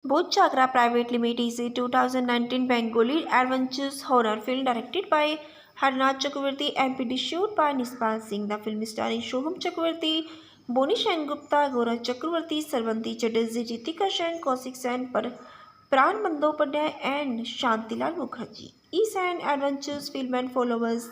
Bhut Chakra Private Limited is a 2019 Bengali adventure horror film directed by Harnath Chakravarti and produced by Nispal Singh. The film starring Shoham Chakravarti, Boni Gupta, Gaurav Chakravarti, Sarvanti Chatterjee, Ritika Sen, Kaushik Sen, Pran Bandyopadhyay and Shantilal Mukherjee. Is an adventure film and follows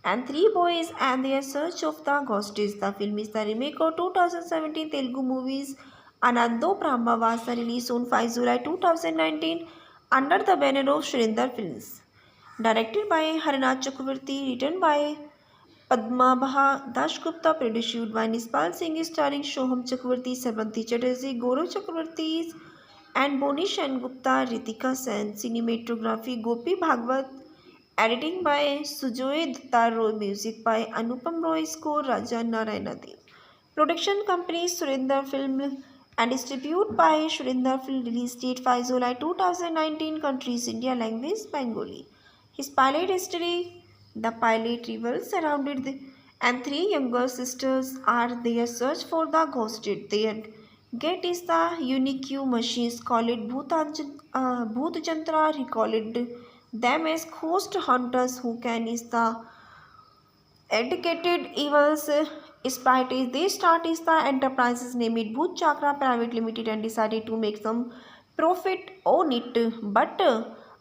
and three boys and their search of the ghosties. The film is the remake of 2017 Telugu movies Anando Brahmavasa released on 5 July 2019 under the banner of Shrindar Films. Directed by Harinath Chakravarti, written by Padmabha Dashgupta, produced by Nispal Singh, starring Shoham Chakravarti, Sarvanti Chatterjee, Gaurav Chakravarti and Boni Gupta, Ritika Sen, cinematography Gopi Bhagwat, editing by Sujoy Dattar Roy, music by Anupam Roy, score Raja Narayana Dev. Production company Surinder Film and distributed by Surinder Film. Release date 5 July 2019. Countries India. Language Bengali. His pilot history. The pilot revolves around it and three younger sisters are their search for the ghosted. Their get is the unique machines call it Bhoot Jantra. He called it them as ghost hunters who can is the educated evils spite is they start is the enterprises named it Bhoot Chakra Private Limited and decided to make some profit on it, but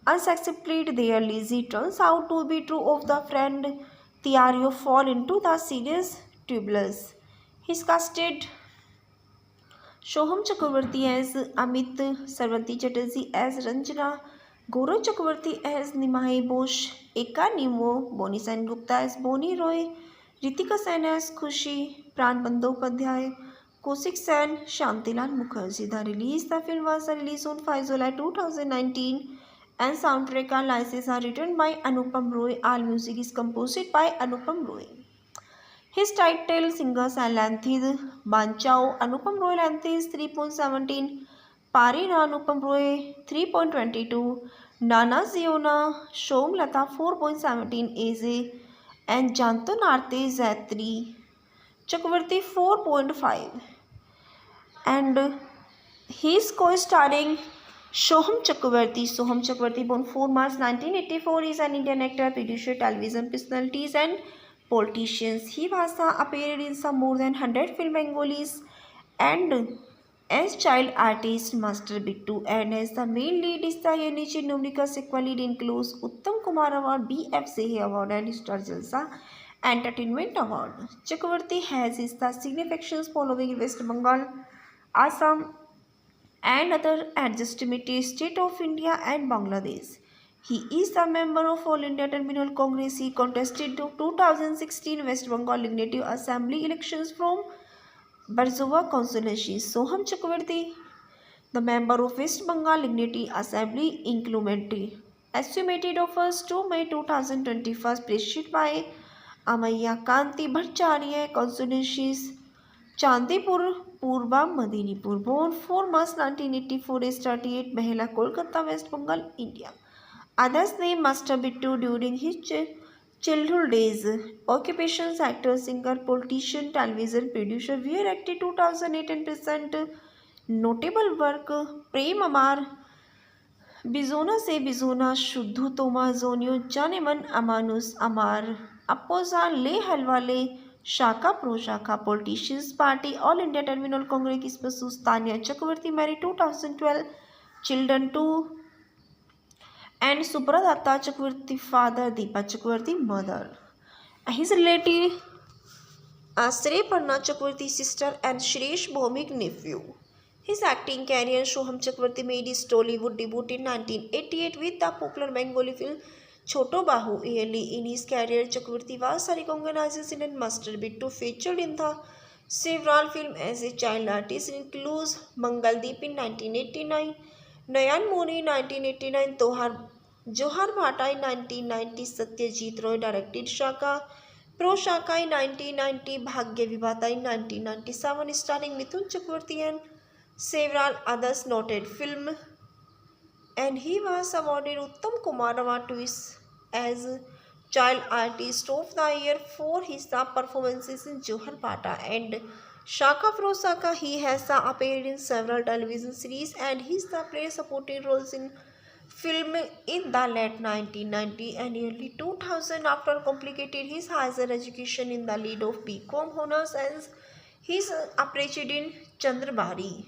unsuccessfully their lazy turns out to be true of the friend Tiario fall into the serious turbulence. He's casted Shoham Chakravarti as Amit, Sarvanti Chatterjee as Ranjana, Gaurav Chakravarti as Nimai Bosch, Eka Nemo, Boni Sen Gupta as Boni Roy, Ritika Sen as Khushi, Pran Bandyopadhyay, Kaushik Sen, Shantilal Mukherjee. The film was released on 5 July 2019 and soundtrack and licenses are written by Anupam Roy. All music is composed by Anupam Roy. His title singers are Lanthid Banchao, Anupam Roy Lanthis 3.17, Parina Anupam Roy 3.22, Nana Ziona, Shom Lata 4.17 AZ, and Jantun Arte Z3, Chakravarti 4.5. And he is co-starring Soham Chakravarti. Soham Chakravarti, born 4 March 1984, is an Indian actor, producer, television personalities, and politicians. He was appeared in some more than 100 film Bengalis and as child artist Master Bittu, and as the main lead is the Yanichi Numrika sequel lead includes Uttam Kumar Award, BFCA Award, and Star Jalsa Entertainment Award. Chakravarti has his the significance following West Bengal, Assam, and other adjustment state of India and Bangladesh. He is a member of All India Terminal Congress. He contested the 2016 West Bengal Legislative Assembly elections from Barzova constituency. Soham Chakravarti, the member of West Bengal Legislative Assembly inclumentary, estimated of 1st to May 2021, preceded by Amaya Kanti Bhattacharya constituencies Chandipur, Purba, Medinipur. Born 4 March 1984, is 38, Behela, Kolkata, West Bengal, India. Others name Master Bittu during his childhood days. Occupations actor, singer, politician, television producer, were active 2008 and present. Notable work Prem Amar, Bizona se Bizona, Shuddhu Toma Zonio, Janeman Amanus Amar, Appoza Le Halwale, Shaka Pro Shaka, Politicians Party, All India Terminal Congress, Tanya Chakravarti, married 2012, children 2, and Subradatta Chakravarti, father, Deepa Chakravarti, mother. His relative Shrey Parna Chakravarti, sister, and Shreesh Bhomik, nephew. His acting career, Shoham Chakravarti made his Tollywood debut in 1988 with the popular Bengali film Choto Bahu. Early in his career, Chakravarti was recognized in Master Bittu, featured in the several films as a child artist, includes Mangaldeep in 1989, Nayan Moni 1989, Johar Bhatta in 1990, Satyajit Roy directed Shaka, Pro Shaka in 1990, Bhagya Vibhata in 1997, starring Mithun Chakravarti and several others noted film, and he was awarded Uttam Kumar Award twice as Child Artist of the Year for his performances in Johar Bhatta and Shaka Feroz Saka, he has appeared in several television series and he's played supporting roles in film in the late 1990 and early 2000. After completed his higher education in the lead of BCom honors and he's appreciated in Chandrabari.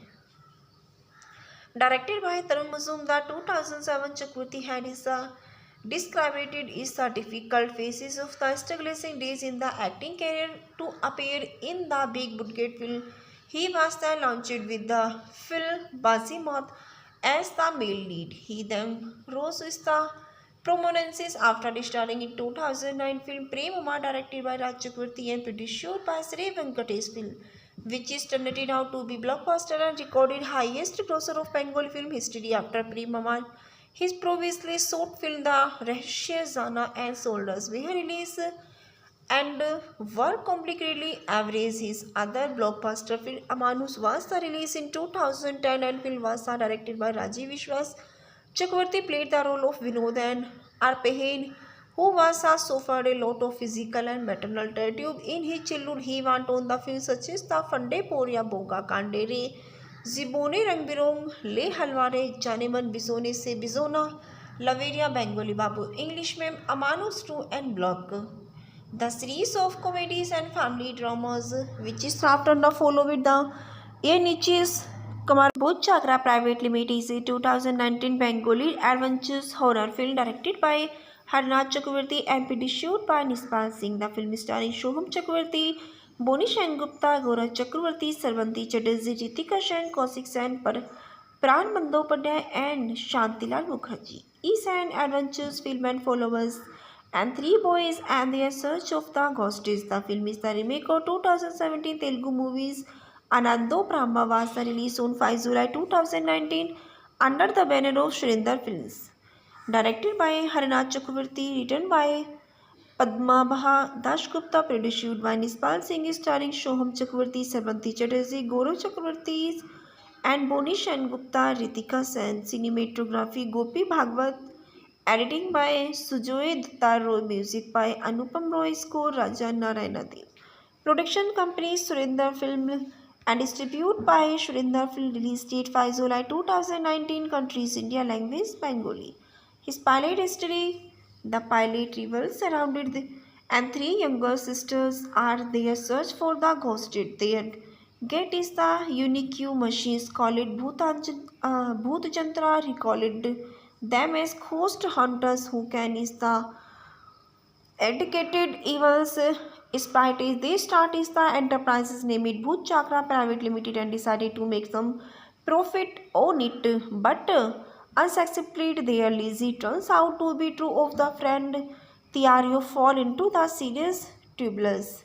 Directed by Tarun Mazumdar, 2007 Chakravarti had his described it is the difficult phases of the struggling days in the acting career to appear in the big budget film. He was then launched with the film Bazimat as the male lead. He then rose with the prominence after starring in 2009 film Premama directed by Raj Chakravarti and produced by Sri Venkatesh film, which is turned out to be blockbuster and recorded highest grosser of Bengali film history after Premama. His previously short film The Rahsya Zana and Soldiers were released and were completely average. His other blockbuster film Amanus was released in 2010 and film was directed by Rajiv Vishwas. Chakravarti played the role of Vinod and Arpehin, who was suffered a lot of physical and maternal tragedy in his childhood. He went on the films such as The Fande Poria Boga Kandere, Zibone रंग बिरोंग ले हलवारे जाने मन बिसोने से बिजोना लवेरिया Bengali Babu English Mem Amanush two and block. The series of comedies and family dramas which is after the follow with the A Niches Kumar Bhuj Chakra Private Limited is a 2019 Bengali adventures horror film directed by Harnath Chakravarti and produced by Nispal Singh. The film starring Shoham Chakravarti, Boni Sengupta, Gaurav Chakravarti, Sarvanti Chatterjee, Ritika Sen, Kaushik Sen, Pran Bandyopadhyay and Shantilal Mukherjee. Is an adventures film and followers and three boys and their search of the ghosts. The film is the remake of 2017 Telugu movies Anando Brahma was released on 5 July 2019 under the banner of Shrindar Films. Directed by Harnath Chakravarti, written by Padmabha Dasgupta, produced by Nispal Singh, starring Shoham Chakravarti, Sarvanti Chatterjee, Gaurav Chakravarti and Boni Sengupta, Ritika Sen. Cinematography Gopi Bhagwat. Editing by Sujoy Dutta Roy, music by Anupam Roy, score Raja Narayanadi. Production company Surinder Film and distributed by Surinder Film. Release date 5 July 2019. Countries India. Language Bengali. His pilot history. The pilot revolves around it and three younger sisters are their search for the ghosted. Their get is the unique machines called Bhoot Jantra. He called them as ghost hunters who can is the educated evils spite is they start is the enterprises named Bhoot Chakra Private Limited and decided to make some profit on it, but unsuccessfully their lazy turns out to be true of the friend Tiario fall into the serious turbulence.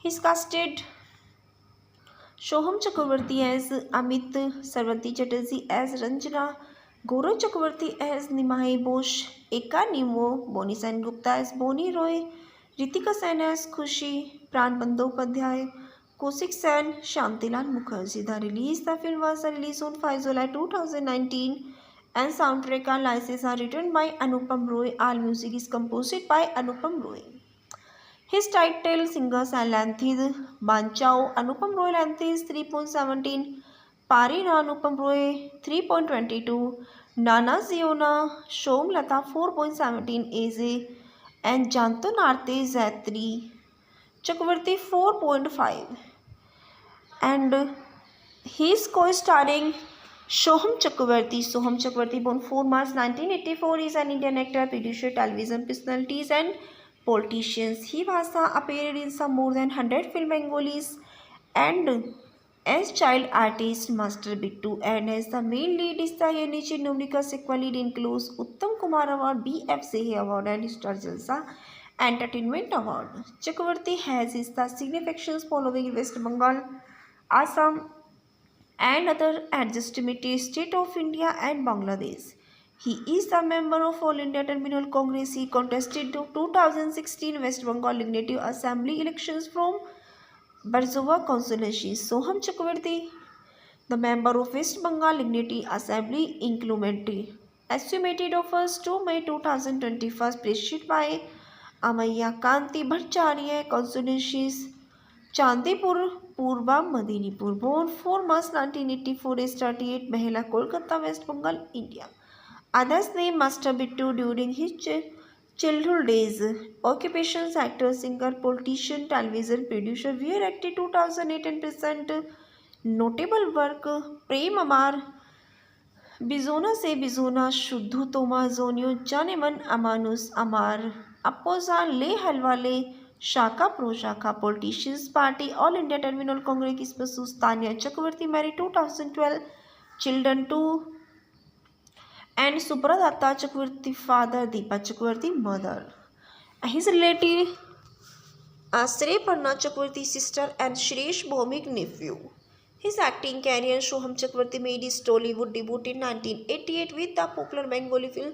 His casted Shoham Chakravarti as Amit, Sarvanti Chatterjee as Ranjana, Gaurav Chakravarti as Nimai Bosch, Eka Nemo, Boni Sengupta as Boni Roy, Ritika Sen as Khushi, Pran Bandyopadhyay, Kaushik Sen, Shantilal Mukherjee. The film was released on 5 July 2019 and soundtrack and licenses are written by Anupam Roy. All music is composed by Anupam Roy. His title singers are Lanthiz, Banchao, Anupam Roy Lanthiz 3.17, Parina Anupam Roy 3.22, Nana Ziona, Shom Lata 4.17 AZ, and Janto Narte Z3, Chakravarti 4.5. And he is co-starring Shoham Chakravarti. Soham Chakravarti, born 4 March 1984, is an Indian actor, producer, television personalities, and politicians. He was appeared in some more than 100 film Bengalis and as child artist Master Bittu, and as the main lead is the Yenichi Numrika sequel lead includes Uttam Kumar Award, BFCA Award, and Star Jalsa Entertainment Award. Chakravarti has his the significance following West Bengal, Assam, and other adjacent state of India and Bangladesh. He is a member of All India Terminal Congress. He contested the 2016 West Bengal Legislative Assembly elections from Barzova constituency. Soham Chakravarti, the member of West Bengal Legislative Assembly, included estimated of 1st to May 2021, preceded by Amaya Kanti Bhattacharya constituencies Chandipur, Purva Medinipur, born 4 March 1984, age 38, Behela, Kolkata, West Bengal, India. Others name Master Bittu during his childhood days. Occupations: actor, singer, politician, television producer. Where acted 2008 and present. Notable work: Prem Amar, Bizona se Bizona, Shuddhu Toma, Zonio, Janeman, Amanus, Amar, Appoza, Le Halwale, Shaka Pro Shaka, Politicians Party, All India Terminal Congress, Ispasus, Tanya Chakravarti, married 2012, children 2, and Subradatta Chakravarti, father, Deepa Chakravarti, mother. His relative Shrey Parna Chakravarti, sister, and Shreesh Bhomik, nephew. His acting career: Shoham Chakravarti made his Tollywood debut in 1988 with the popular Bengali film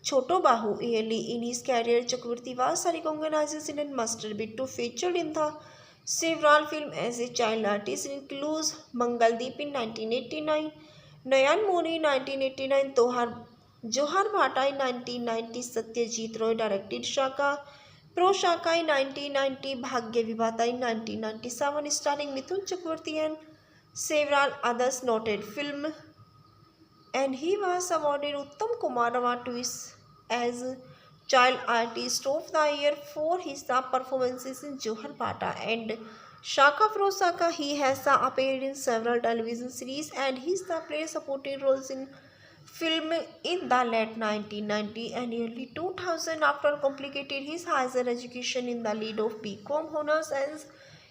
Choto Bahu. Early in his career, Chakravarti was a recognized and Master Bittu featured in the several films as a child artist, includes Mangaldeep in 1989, Nayan Moni 1989, Johar Bhata in 1990, Satyajit Roy directed Shaka Pro Shaka in 1990, Bhagya Vibhata in 1997, starring Mithun Chakravarti and several others noted film, and he was awarded Uttam Kumar Award twice as Child Artist of the Year for his performances in Johar Bhata and Shaka Pro Shaka. He has appeared in several television series and he played supporting roles in film in the late 1990 and early 2000. After completed his higher education in the lead of BCom honors and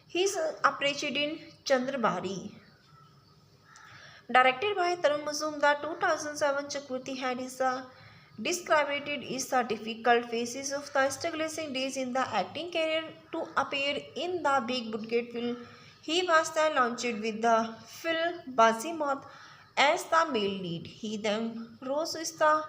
his appreciated in Chandrabari. Directed by Tarun Mazumdar, 2007, Chakravarti had described it as the difficult phases of the struggling days in the acting career to appear in the big budget film. He was then launched with the film Bazimat as the male lead. He then rose with the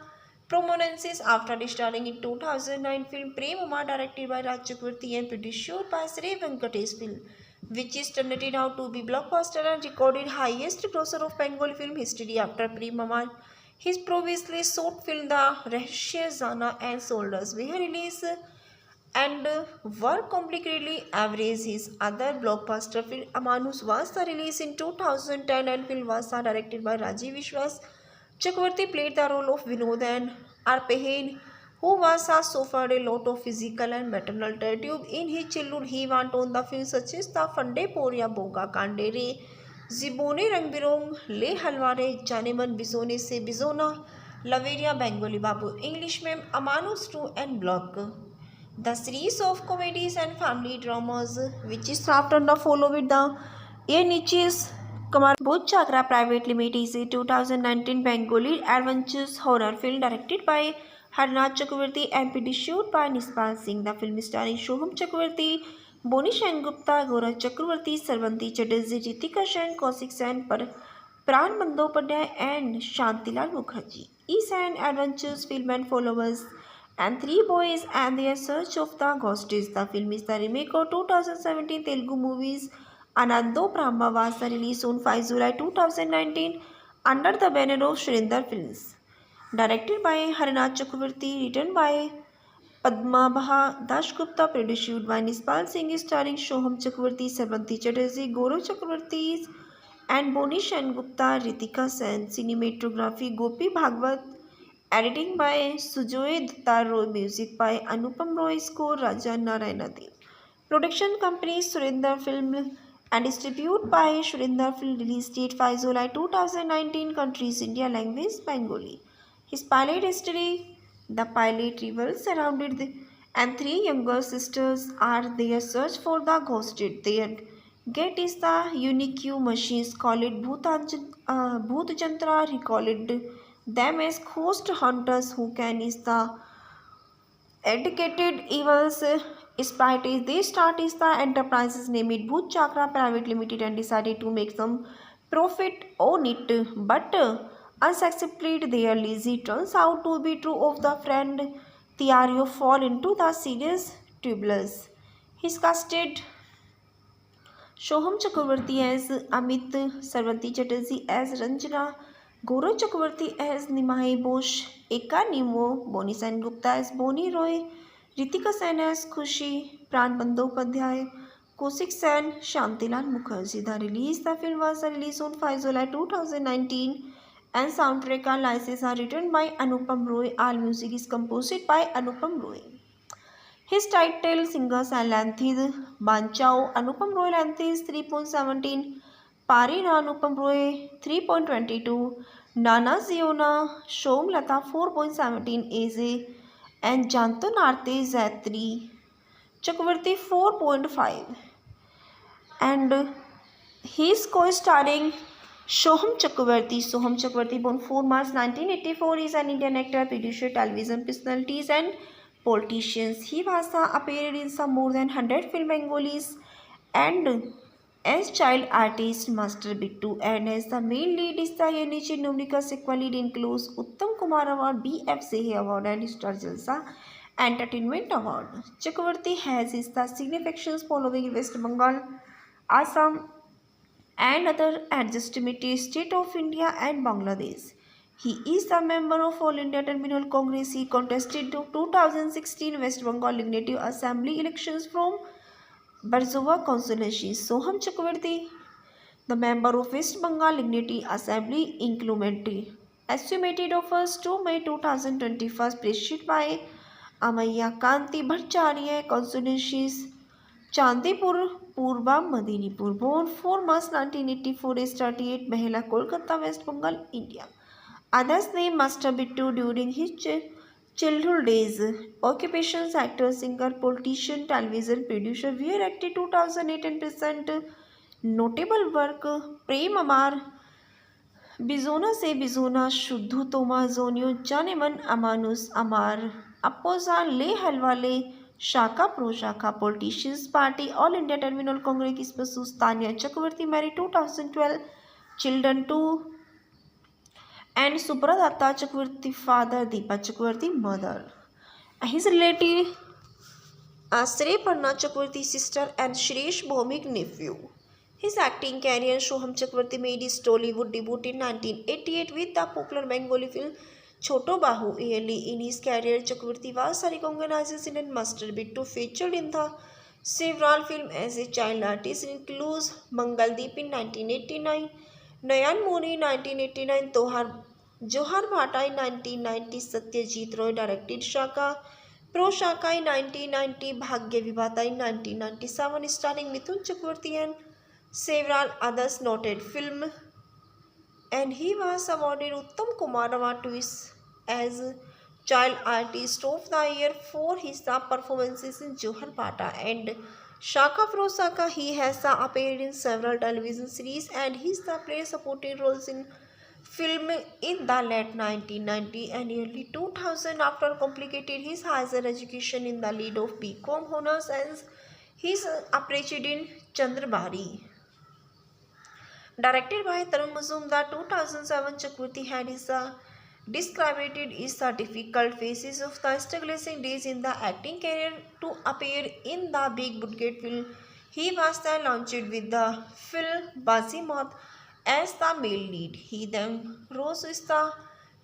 prominence after starring in 2009 film Prem Uma, directed by Raj Chakravarti and produced by Sri Venkatesh Film, which is turned out to be blockbuster and recorded highest grosser of Bengali film history after Prem Uma. His previously short film The Rahsya Jana and Soldiers were released and were completely average. His other blockbuster film Amanus was released in 2010 and film was directed by Rajiv Vishwas. Chakravarti played the role of Vinod and Arpehain, who was suffered a lot of physical and mental torture in his childhood. He went on the films such as The Fande Poria Boga Kandere, Zibone Rangbirong, Le Halware, Janeman, Bizone Se Bizona, Laveria, Bengali Babu, English Mem, Amanus 2 and Block. The series of comedies and family dramas, which is after the follow with the A Niches Kumar Bhuj Chakra Private Limited, is a 2019 Bengali adventures horror film directed by Harnath Chakravarti and produced by Nispal Singh. The film starring Shoham Chakravarti, Boni Gupta, Gaurav Chakravarti, Sarvanti Chatterjee, Ritika Sen, Kaushik Sen, Pran Bandyopadhyay and Shantilal Mukherjee. Is an adventures film and followers and three boys and their search of the ghosties. The film is the remake of 2017 Telugu movies Anando Brahma, was released on 5 July 2019 under the banner of Shrindar Films. Directed by Harinath Chakravarti, written by Padmabha Dasgupta, produced by Nispal Singh, starring Shoham Chakravarti, Sarvanti Chatterjee, Gaurav Chakravarti and Boni Gupta, Ritika Sen. Cinematography Gopi Bhagwat. Editing by Sujoy Dutta Roy. Music by Anupam Roy. Score Raja Narayanadip. Production company Surinder Film and distributed by Surinder Film. Release date 5 July 2019. Countries India. Language Bengali. His pilot history: the pilot revolves around it and three younger sisters are their search for the ghosted. Their get is the unique machines called Bhoot Jantra. He called them as ghost hunters who can is the educated evils spies. They start is the enterprises named Bhoot Chakra Private Limited and decided to make some profit on it, but unsuccessfully their lazy turns out to be true of the friend Tiario fall into the serious troubles. His casted Shoham Chakravarti as Amit, Sarvanti Chatterjee as Ranjana, Gaurav Chakravarti as Nimai Bosch, Eka Nemo, Boni Gupta as Boni Roy, Ritika Sen as Khushi, Pran Bandyopadhyay, Kaushik and Shantilal Mukherjee. The film was released on 5 July 2019 and soundtrack and licenses are written by Anupam Roy. All music is composed by Anupam Roy. His title singers and length is Banchao Anupam Roy length is 3.17, Parina Anupam Roy 3.22, Nana Ziona Shomlata 4.17 AZ and Janto Narte Z3 Chakravarti 4.5 and he is co-starring Soham Chakravarti. Soham Chakravarti, born 4 March 1984, is an Indian actor, producer, television personalities, and politician. He has appeared in some more than 100 film Bengalis and as child artist Master Bittu and as the main lead is the Yenichi Numrika sequel lead includes Uttam Kumar Award, BFCA Award and Star Jalsa Entertainment Award. Chakravarti has his the significance following West Bengal, Assam and other adjustment state of India and Bangladesh. He is a member of All India Terminal Congress. He contested the 2016 West Bengal Legislative Assembly elections from Barzova constituency. Soham Chakravarti, the member of West Bengal Legislative Assembly, estimated of 1st to May 2021, preceded by Amaya Kanti Bhattacharya constituencies. Chandipur Purba Medinipur, born 4 March 1984, is 38, Behela, Kolkata, West Bengal, India. Others name Master Bittu during his childhood days. Occupations: actor, singer, politician, television producer. Where acted 2008 and present. Notable work: Prem Amar, Bizona se Bizona, Shuddhu Toma, Zonio, Janeman, Amanus, Amar, Appoza, Le Halwale, Shaka Pro Shaka, Politicians Party, All India Terminal Congress, Kispasus, Tanya Chakravarti, married 2012, children 2, and Subradatta Chakravarti, father, Deepa Chakravarti, mother. His relative Shrey Parna Chakravarti, sister, and Shreesh Bhomik, nephew. His acting career: Soham Chakravarti made his Tollywood debut in 1988 with the popular Bengali film Choto Bahu. Early in his career, Chakravarti was recognized in Master Bittu, featured in the several films as a child artist, includes Mangaldeep in 1989, Nayan Moni 1989, Johar Bhata in 1990, Satyajit Roy directed Shaka Pro Shaka in 1990, Bhagya Vibhata in 1997, starring Mithun Chakravarti and several others noted film, and he was awarded Uttam Kumar Award as Child Artist of the Year for his performances in Johar Bhata and Shaka Pro Shaka. He has appeared in several television series and he played supporting roles in film in the late 1990 and early 2000. After completed his higher education in the lead of BCom honors and his appreciated in Chandrabari. Directed by Tarun Mazumdar, 2007, Chakravarti had described is the difficult phases of the struggling days in the acting career to appear in the big budget film. He was then launched with the film Bazimat as the male lead. He then rose with the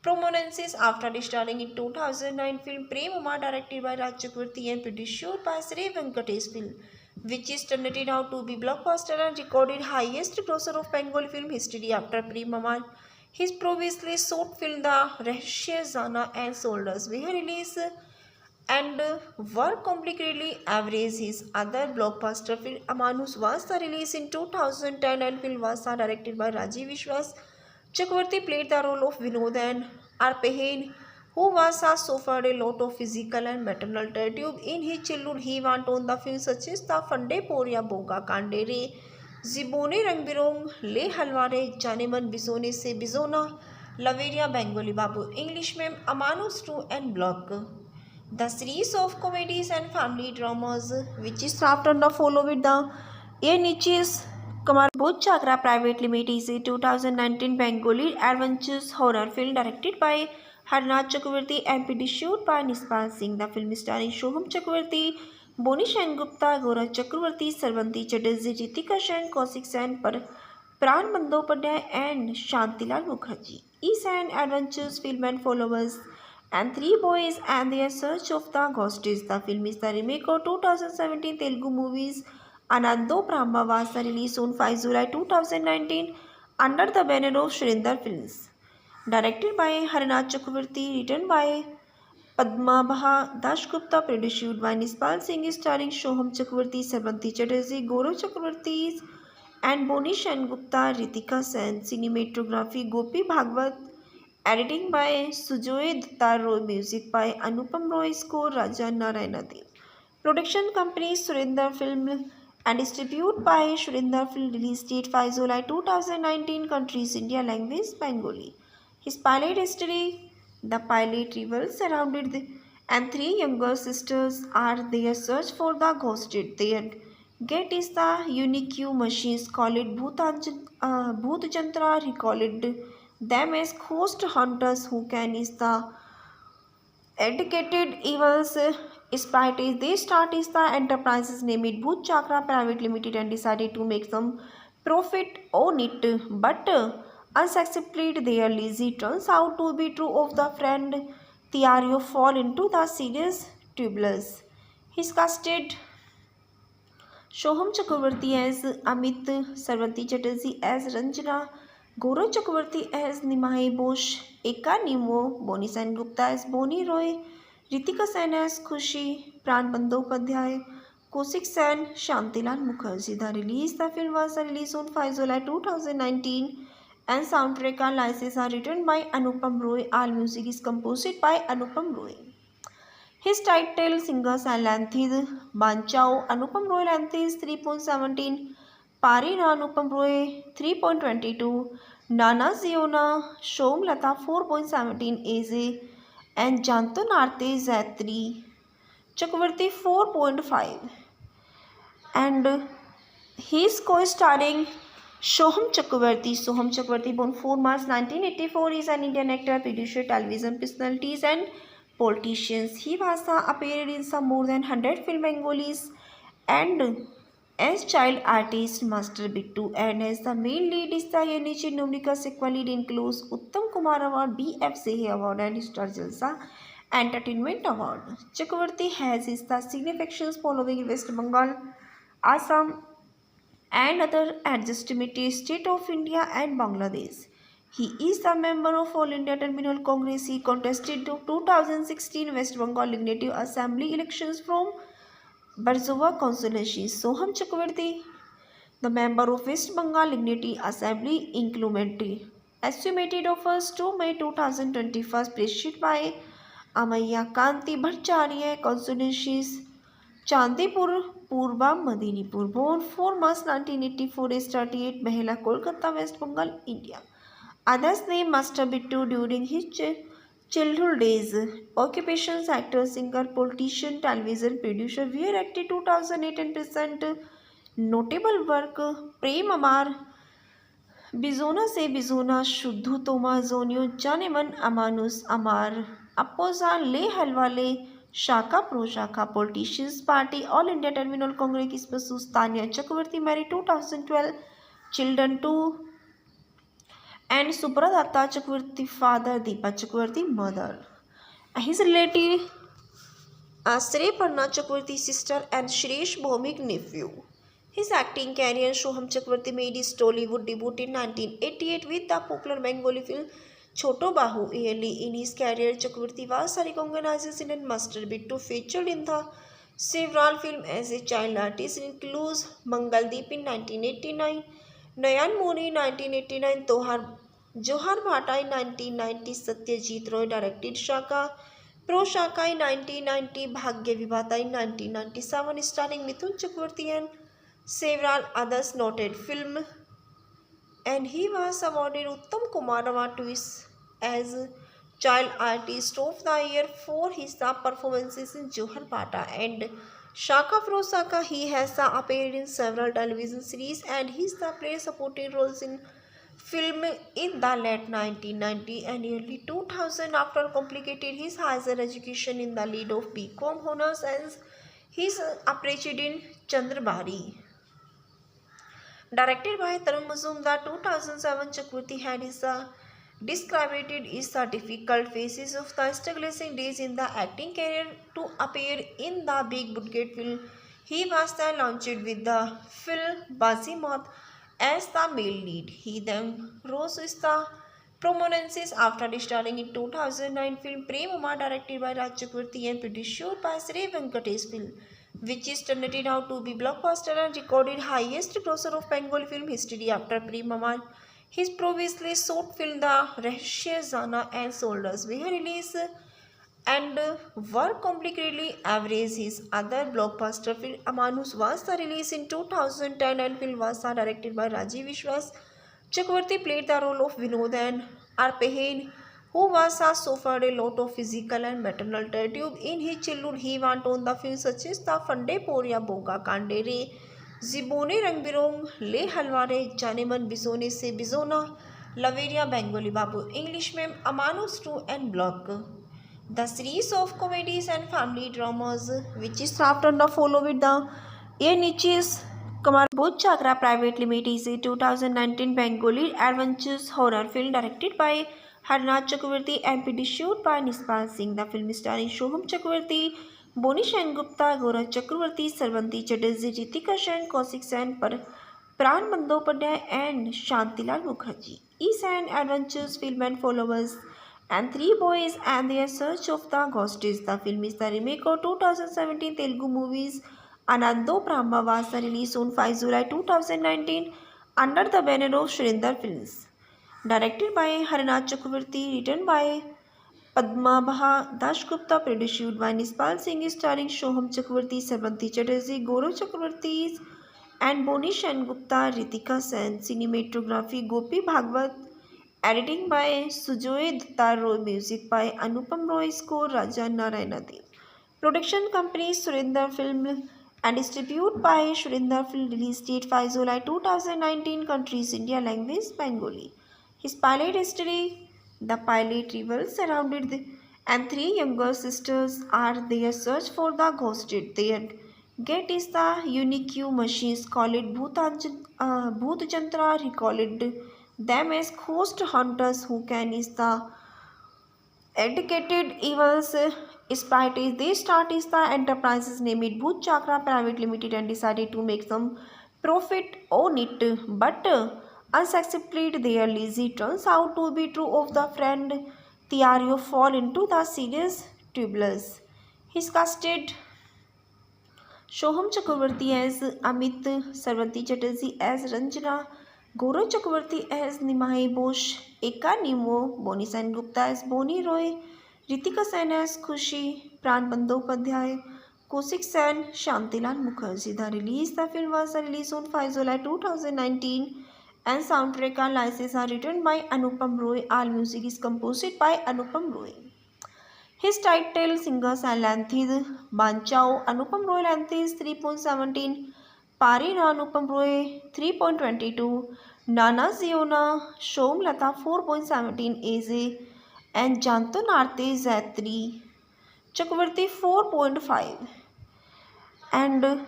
prominence after starring in 2009 film Prem Amar, directed by Raj Chakravarti and produced by Sri Venkatesh Film, which is turned out to be blockbuster and recorded highest grosser of Bengali film history after Prem Amar. His previously short film The Rahsya Zana and Soldiers were released and were completely average. His other blockbuster film Amanus was released in 2010 and film was directed by Rajiv Vishwas. Chakravarti played the role of Vinod and Arpehain, who was suffered a lot of physical and maternal tragedy in his childhood. He went on the films such as The Fande Poria Boga Kandere, Zibone Rangbirong, Le Halware, Janeman, Bizone Se Bizona, Laveria, Bengali Babu, English Ma'am, Amanus 2 and Block. The series of comedies and family dramas which is after the follow with the A Niches Kumar Bhutchakra Private Limited is a 2019 Bengali adventures horror film directed by Harnath Chakravarti and produced by Nispal Singh. The film starring Soham Chakravarti, Boni Gupta, Gaurav Chakravarti, Sarvanti Chatterjee, Ritika Sen, Kaushik Sen, Pran Bandyopadhyay and Shantilal Mukherjee. Is an adventures film and followers and three boys and their search of the ghosts. The film is the remake of 2017 Telugu movies Anando Brahmavasa released on 5 July 2019 under the banner of Shrindar Films. Directed by Harinath Chakravarti, written by Padmabha Dasgupta, produced by Nispal Singh, starring Shoham Chakravarti, Sarvanti Chatterjee, Gaurav Chakravarti, and Boni Gupta, Ritika Sen. Cinematography Gopi Bhagwat. Editing by Sujoy Datta Roy. Music by Anupam Roy. Score Raja Narayana Dev. Production company Surinder Film and distributed by Surinder Film. Release date 5 July 2019. Countries India. Language Bengali. His pilot history. The pilot revolves around it and three younger sisters are there search for the ghosted. Their get is the unique machines called Bhoot Jantra. He called them as ghost hunters who can is the educated evils spies. They start is the enterprises named Bhoot Chakra Private Limited and decided to make some profit on it. But unsuccessfully, their lazy turns out to be true of the friend Tiario fall into the serious turbulence. He's casted Shoham Chakravarti as Amit, Sarvanti Chatterjee as Ranjana, Gaurav Chakravarti as Nimai Bosch, Eka Nemo, Boni Sen Gupta as Boni Roy, Ritika Sen as Khushi, Pran Bandyopadhyay, Kaushik Sen, Shantilal Mukherjee. The film was released on 5 July 2019 and soundtrack and licenses are written by Anupam Roy. All music is composed by Anupam Roy. His title singers are Lanthid Banchao, Anupam Roy Lanthis 3.17, Parina Anupam Roy 3.22, Nana Ziona, Shom Lata 4.17 AZ, and Janto Narte Z3, Chakravarti 4.5. And he is co-starring Soham Chakravarti. Soham Chakravarti, born 4 March 1984, is an Indian actor, producer, television personalities, and politicians. He has appeared in some more than 100 film Bengalis and as child artist Master Bittu, and as the main lead is the Yanichi Numrika sequel lead includes Uttam Kumar Award, BFCA Award, and Star Jalsa Entertainment Award. Chakravarti has his the significance following West Bengal, Assam, and other adjustment state of India and Bangladesh. He is a member of All India Terminal Congress. He contested the 2016 West Bengal Legislative Assembly elections from Barzowa constituency. Soham Chakravarti, the member of West Bengal Legislative Assembly, estimated of 1st to May 2021, preceded by Amaya Kanti Bhattacharya constituencies. Chandipur Purba Medinipur, born 4 March 1984, is 38, Behela, Kolkata, West Bengal, India. Others name Master Bittu during his childhood days. Occupations: actor, singer, politician, television producer. Where acted 2008 and present. Notable work: Prem Amar, Bizona se Bizona, Shuddhu Toma, Zonio, Janeman, Amanus, Amar, Appoza, Le Halwale, Shaka Pro Shaka, Politicians Party, All India Terminal Congress, Kispasus, Tanya Chakravarti, married 2012, children 2, and Supradatta Chakravarti, father, Deepa Chakravarti, mother. His relative Shrey Parna Chakravarti, sister, and Shreesh Bhomik, nephew. His acting career: Shoham Chakravarti made his Tollywood debut in 1988 with the popular Bengali film Choto Bahu. Early in his career, Chakravarti was recognized in Master Bittu, featured in the several films as a child artist, includes Mangaldeep in 1989, Nayan Moni in 1989, Johar Bhatta in 1990, Satyajit Roy directed Shaka Pro Shaka in 1990, Bhagya Vibhata in 1997, starring Mithun Chakravarti and several others noted film, and he was awarded Uttam Kumar Award as Child Artist of the Year for his performances in Johar Bhatta and Shaka Pro Shaka. He has appeared in several television series and he played supporting roles in film in the late 1990 and early 2000. After completed his higher education in the lead of BCom honors and his appreciated in Chandrabari. Directed by Tarun Mazumdar, 2007, Chakravarti had described it is the difficult phases of the struggling days in the acting career to appear in the big budget film. He was then launched with the Phil Basimoth as the male lead. He then rose to the prominence after starring in 2009 film Premama directed by Raj Chakravarti and produced by Sri Venkatesh Film, which is turned out to be blockbuster and recorded highest grosser of Bengali film history after Premama. His previously short film The Rahsya Zana and Soldiers were released and were completely average. His other blockbuster film Amanus Vasa released in 2010 and film Vasa directed by Rajiv Vishwas. Chakravarti played the role of Vinod and Arpehain, who Vasa suffered a lot of physical and maternal tragedy in his childhood. He went on the films such as The Fande Poria Boga Kandere, Zibone Rang Birong, Le Halware, Janeman Bizone Se Bizona, Laveria Bengali Babu, English Mem, Amanus 2 and Block. The series of comedies and family dramas, which is after the follow with the A Niches Kamar Bhuj Chakra Private Limited, is a 2019 Bengali adventures horror film directed by Harnath Chakravarti and produced by Nispal Singh. The film starring Shoham Chakravarti, Boni Gupta, Gaurav Chakravarti, Sarvanti Chatterjee, Ritika Sen, Kaushik Sen, Pran Bandyopadhyay and Shantilal Mukherjee. Is an adventures film and followers and three boys and their search of the ghosties. The film is the remake of 2017 Telugu movies Anando Brahmavasa, released on 5 July 2019 under the banner of Shrindar Films. Directed by Harnath Chakravarti, written by Padmabha Dasgupta, produced by Nispal Singh, starring Shoham Chakravarti, Sarvanti Chatterjee, Gaurav Chakravarti and Boni Gupta, Ritika Sen. Cinematography Gopi Bhagwat. Editing by Sujoy Dattar Roy, music by Anupam Roy, score Raja Narayana Dev. Production company Surinder Film and distributed by Surinder Film. Release date 5 July 2019. Countries India. Language Bengali. His pilot history: the pilot revolves around it and three younger sisters are their search for the ghosted. Their get is the unique machines called Bhoot Jantra. He called them as ghost hunters who can is the educated evils spite is they start is the enterprises named Bhoot Chakra Private Limited and decided to make some profit on it, but unsuccessfully their lazy turns out to be true of the friend Tiario fall into the serious turbulence. His casted Shoham Chakravarti as Amit, Sarvanti Chatterjee as Ranjana, Gaurav Chakravarti as Nimai Bosch, Eka Nemo, Boni Sen Gupta as Boni Roy, Ritika Sen as Khushi, Pran Bandyopadhyay, Kaushik Sen, Shantilal Mukherjee. The film was released on 5 July 2019 and soundtrack and licenses are written by Anupam Roy. All music is composed by Anupam Roy. His title singers are Lanthid Banchao, Anupam Roy Lanthis 3.17, Parina Anupam Roy 3.22, Nana Ziona, Shom Lata 4.17 AZ, and Janto Narte Z3, Chakravarti 4.5. And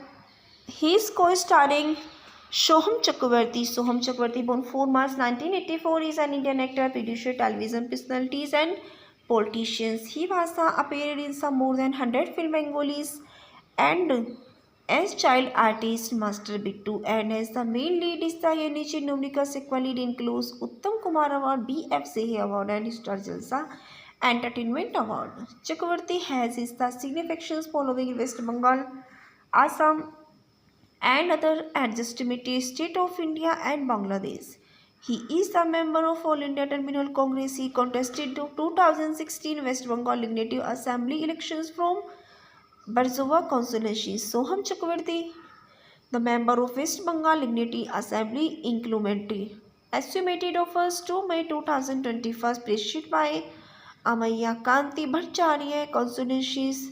he is co-starring Soham Chakravarti. Soham Chakravarti, born 4 March 1984, is an Indian actor, producer, television personalities, and politicians. He was appeared in some more than 100 film Bengalis and as child artist Master Bittu, and as the main lead is the Yenichi Numrika sequel lead includes Uttam Kumar Award, BF Sehe Award, and Star Jalsa Entertainment Award. Chakravarti has his the significance following in West Bengal, Assam, and other adjustment state of India and Bangladesh. He is a member of All India Terminal Congress. He contested the 2016 West Bengal Legislative Assembly elections from Barzova constituency. Soham Chakravarti, the member of West Bengal Legislative Assembly, incrementally estimated of 1st to May 2021, preceded by Amaya Kanti Bhattacharya constituencies.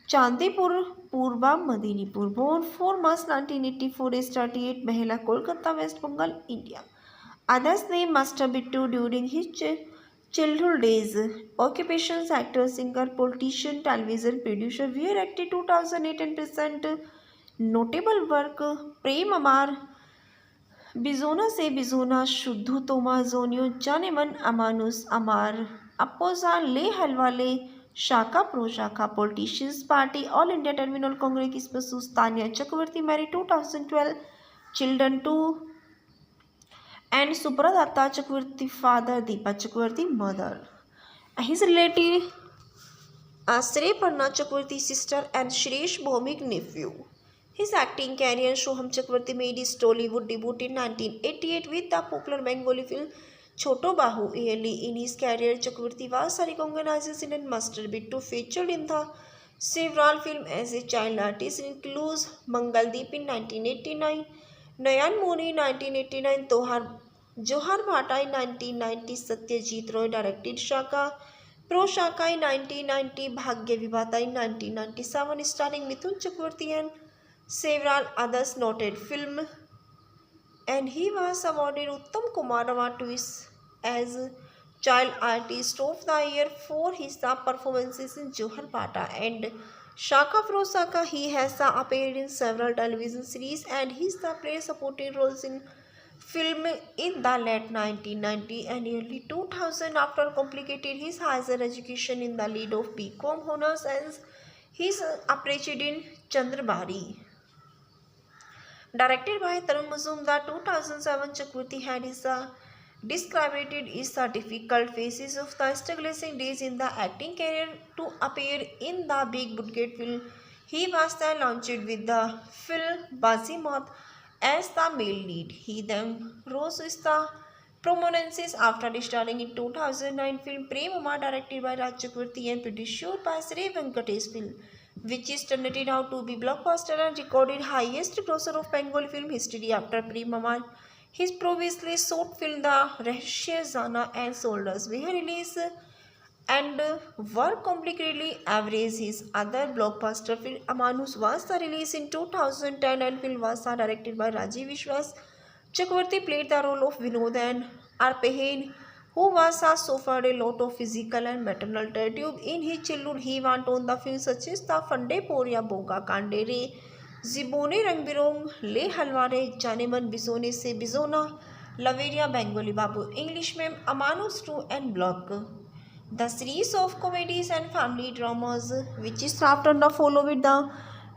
Chandipur, Purba, Medinipur, born 4 March 1984, is 38, Mahela, Kolkata, West Bengal, India. Others name Master Bittu during his childhood days. Occupations: actor, singer, politician, television producer. Were active 2008 and present. Notable work: Prem Amar, Bizona Se Bizona, Shuddhu Toma Zonio, Janeman, Amanus, Amar, Appoza, Le Halwale, Shaka Pro Shaka Politicians Party All India Terminal Congress Kismasus Tanya Chakravarti married 2012 children to and Supradatta Chakravarti father Deepa Chakravarti mother. His relative Srey Parna Chakravarti sister and Shreesh Bhomik nephew. His acting career Shoham Chakravarti made his Tollywood debut in 1988 with the popular Bengali film Choto Bahu. Early in his career, Chakravarti was recognized in and master bit to featured in the several films as a child artist includes Mangaldeep in 1989, Nayan Moni 1989, Johar Bhatta in 1990, Satyajit Roy directed Shaka, Pro Shaka in 1990, Bhagya Vibhata in 1997, starring Mithun Chakravarti and several others noted film, and he was awarded Uttam Kumar Award twice as Child Artist of the Year for his performances in Johar Bhatta and Shaka Pro Shaka. He has appeared in several television series and he's played supporting roles in film in the late 1990 and early 2000 after completed his higher education in the lead of BCom honors and he's appreciated in Chandrabari. Directed by Tarun Mazumdar, 2007 Chakravarti had his described is the difficult phases of the struggling days in the acting career to appear in the big budget film. He was then launched with the film Bazimat as the male lead. He then rose with the prominence after starring in 2009 film Premama directed by Raj Chakravarti and produced by Sri Venkatesh film, which is turned out to be blockbuster and recorded highest grosser of Bengali film history after Premama. His previously short film The Rahsya Zana and Soldiers were released and were completely average. His other blockbuster film Amanus was released in 2010 and film was directed by Rajiv Vishwas. Chakravarti played the role of Vinod and Arpehen, who was suffered a lot of physical and maternal tragedy in his childhood. He went on the films such as The Fande Poria Boga Kandere, Zibone Rang Birong, Le Halware, Janeman Bisone Se Bizona, Laveria Bengali Babu, English Mem, Amanus 2 and Block. The series of comedies and family dramas, which is after the follow with the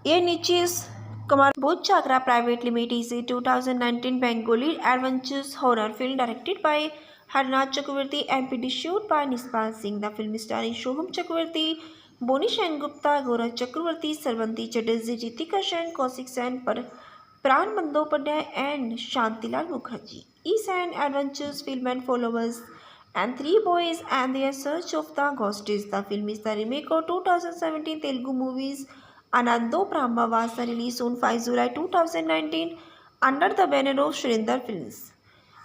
A Niches Kamar Bhut Chakra Private Limited, is a 2019 Bengali adventures horror film directed by Harnath Chakravarti and produced by Nispal Singh. The film starring Shoham Chakravarti, Boni Gupta, Gaurav Chakravarti, Sarvanti Chatterjee, Ritika Sen, Kaushik Sen, Pran Bandyopadhyay and Shantilal Mukherjee. Is an adventures film and followers and three boys and their search of the ghosts. The film is the remake of 2017 Telugu movies Anando Brahma was released on 5 July 2019 under the banner of Surinder Films.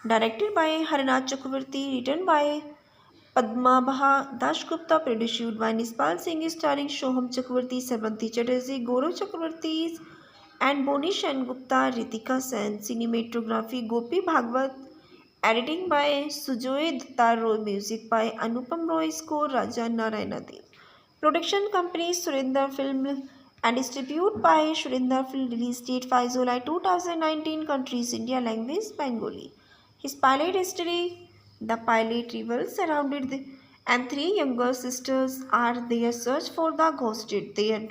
Directed by Harinath Chakravarti, written by Padmabha Dasgupta, produced by Nispal Singh, starring Shoham Chakravarti, Sarvanti Chatterjee, Gaurav Chakravarti and Boni Gupta, Ritika Sen. Cinematography Gopi Bhagwat. Editing by Sujoy Datta Roy. Music by Anupam Roy. Score Raja Narayana Dev. Production company Surinder Film and distributed by Surinder Film. Release date 5 July 2019. Countries India. Language Bengali. His pilot history. The pilot revolves around it and three younger sisters are their search for the ghosted. Their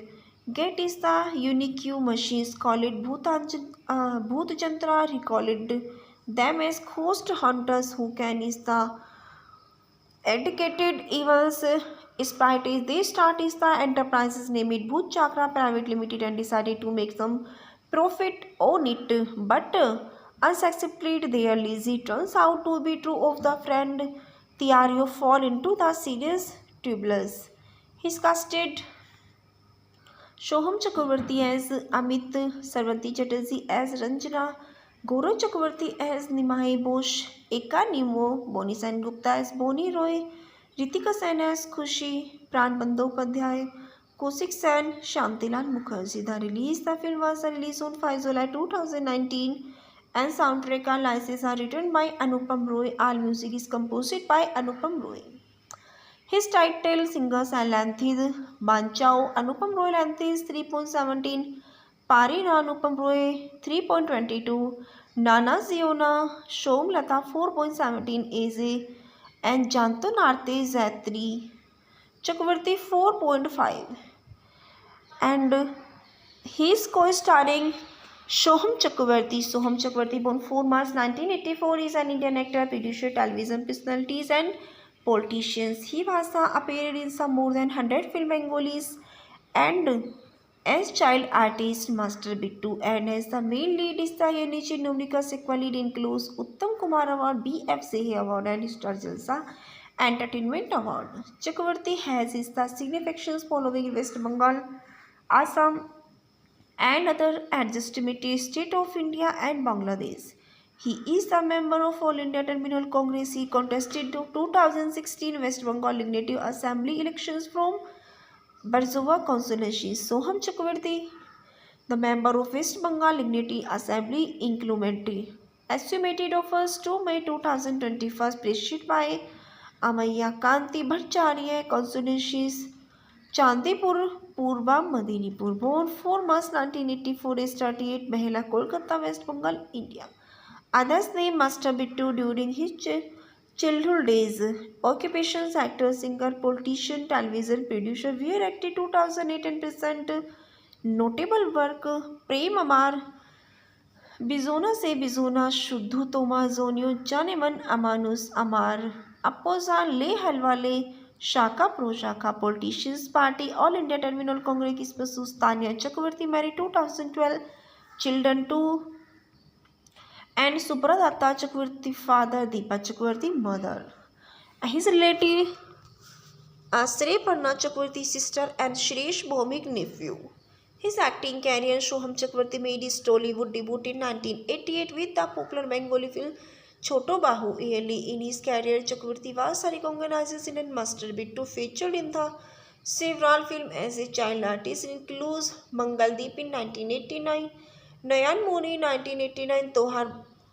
get is the unique machines called Bhoot Jantra. He called them as ghost hunters who can is the educated evils spite is they start is the enterprises named Bhoot Chakra Private Limited and decided to make some profit on it, but unsuccessfully their lazy turns out to be true of the friend Tiario fall into the serious turbulence. He's casted Shoham Chakravarti as Amit, Sarvanti Chatterjee as Ranjana, Gaurav Chakravarti as Nimai Bosch, Eka Nemo, Boni Sen Gupta as Boni Roy, Ritika Sen as Khushi, Pran Bandyopadhyay, Kaushik Sen, Shantilal Mukherjee. The film was released on 5 July 2019 and soundtrack and licenses are written by Anupam Roy. All music is composed by Anupam Roy. His title singers are Lanthid Banchao, Anupam Roy Lanthid 3.17, Parina Anupam Roy 3.22, Nana Ziona, Shom Lata 4.17 AZ, and Jantun Arte Z3 Chakravarti 4.5, and he is co-starring Soham Chakravarti. Soham Chakravarty, born 4 March 1984, is an Indian actor, producer, television personalities, and politicians. He was appeared in some more than 100 film Bengalis and as child artist Master Bittu, and as the main lead is the Yenichi Nomika sequel lead includes Uttam Kumar Award, BF Sehe Award, and Star Jalsa Entertainment Award. Chakravarti has his the significance following West Bengal, Assam, and other adjustment state of India and Bangladesh. He is a member of All India Terminal Congress. He contested the 2016 West Bengal Legislative Assembly elections from Barzova constituency. Soham Chakravarti, the member of West Bengal Legislative Assembly, included estimated of 1st to May 2021, preceded by Amaya Kanti Bhattacharya constituencies. Chandipur Purba Medinipur, born 4 March 1984, is 38, Behela, Kolkata, West Bengal, India. Others name Master Bittu during his childhood days. Occupations: actor, singer, politician, television producer. Where acted 2008 and present. Notable work: Prem Amar, Bizona se Bizona, Shuddhu Toma Zonio, Janeman, Amanus Amar, Appoza, Le Halwale, Shaka Pro Shaka. Politicians Party, All India Terminal Congress, Pasus Tanya Chakravarti, married 2012, children 2, and Subradatta Chakravarti father, Deepa Chakravarti mother. His relative Shrey Parna Chakravarti sister and Shreesh Bhomik nephew. His acting career: Soham Chakravarti made his Tollywood debut in 1988 with the popular Bengali film Choto Bahu. Early in his career, Chakravarti was recognized and Master Bittu featured in the several films as a child artist, includes Mangaldeep in 1989, Nayan Moni 1989,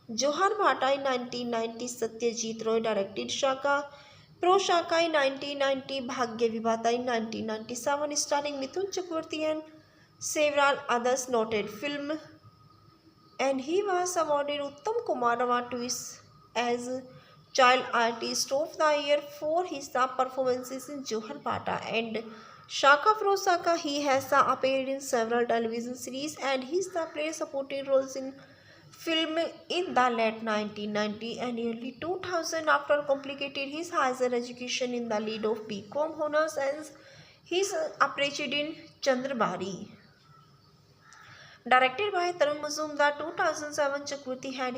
Johar Bhatta in 1990, Satyajit Roy directed Shaka Pro Shaka in 1990, Bhagya Vibhata in 1997, starring Mithun Chakravarti and several others noted film, and he was awarded Uttam Kumar Award twice as Child Artist of the Year for his performances in Johar Bhatta and Shaka Pro Shaka. He has appeared in several television series and he's played supporting roles in film in the late 1990 and early 2000. After completed his higher education in the lead of BCom honors, and he's appreciated in Chandrabari. Directed by Tarun Mazumdar, 2007, Chakravarti had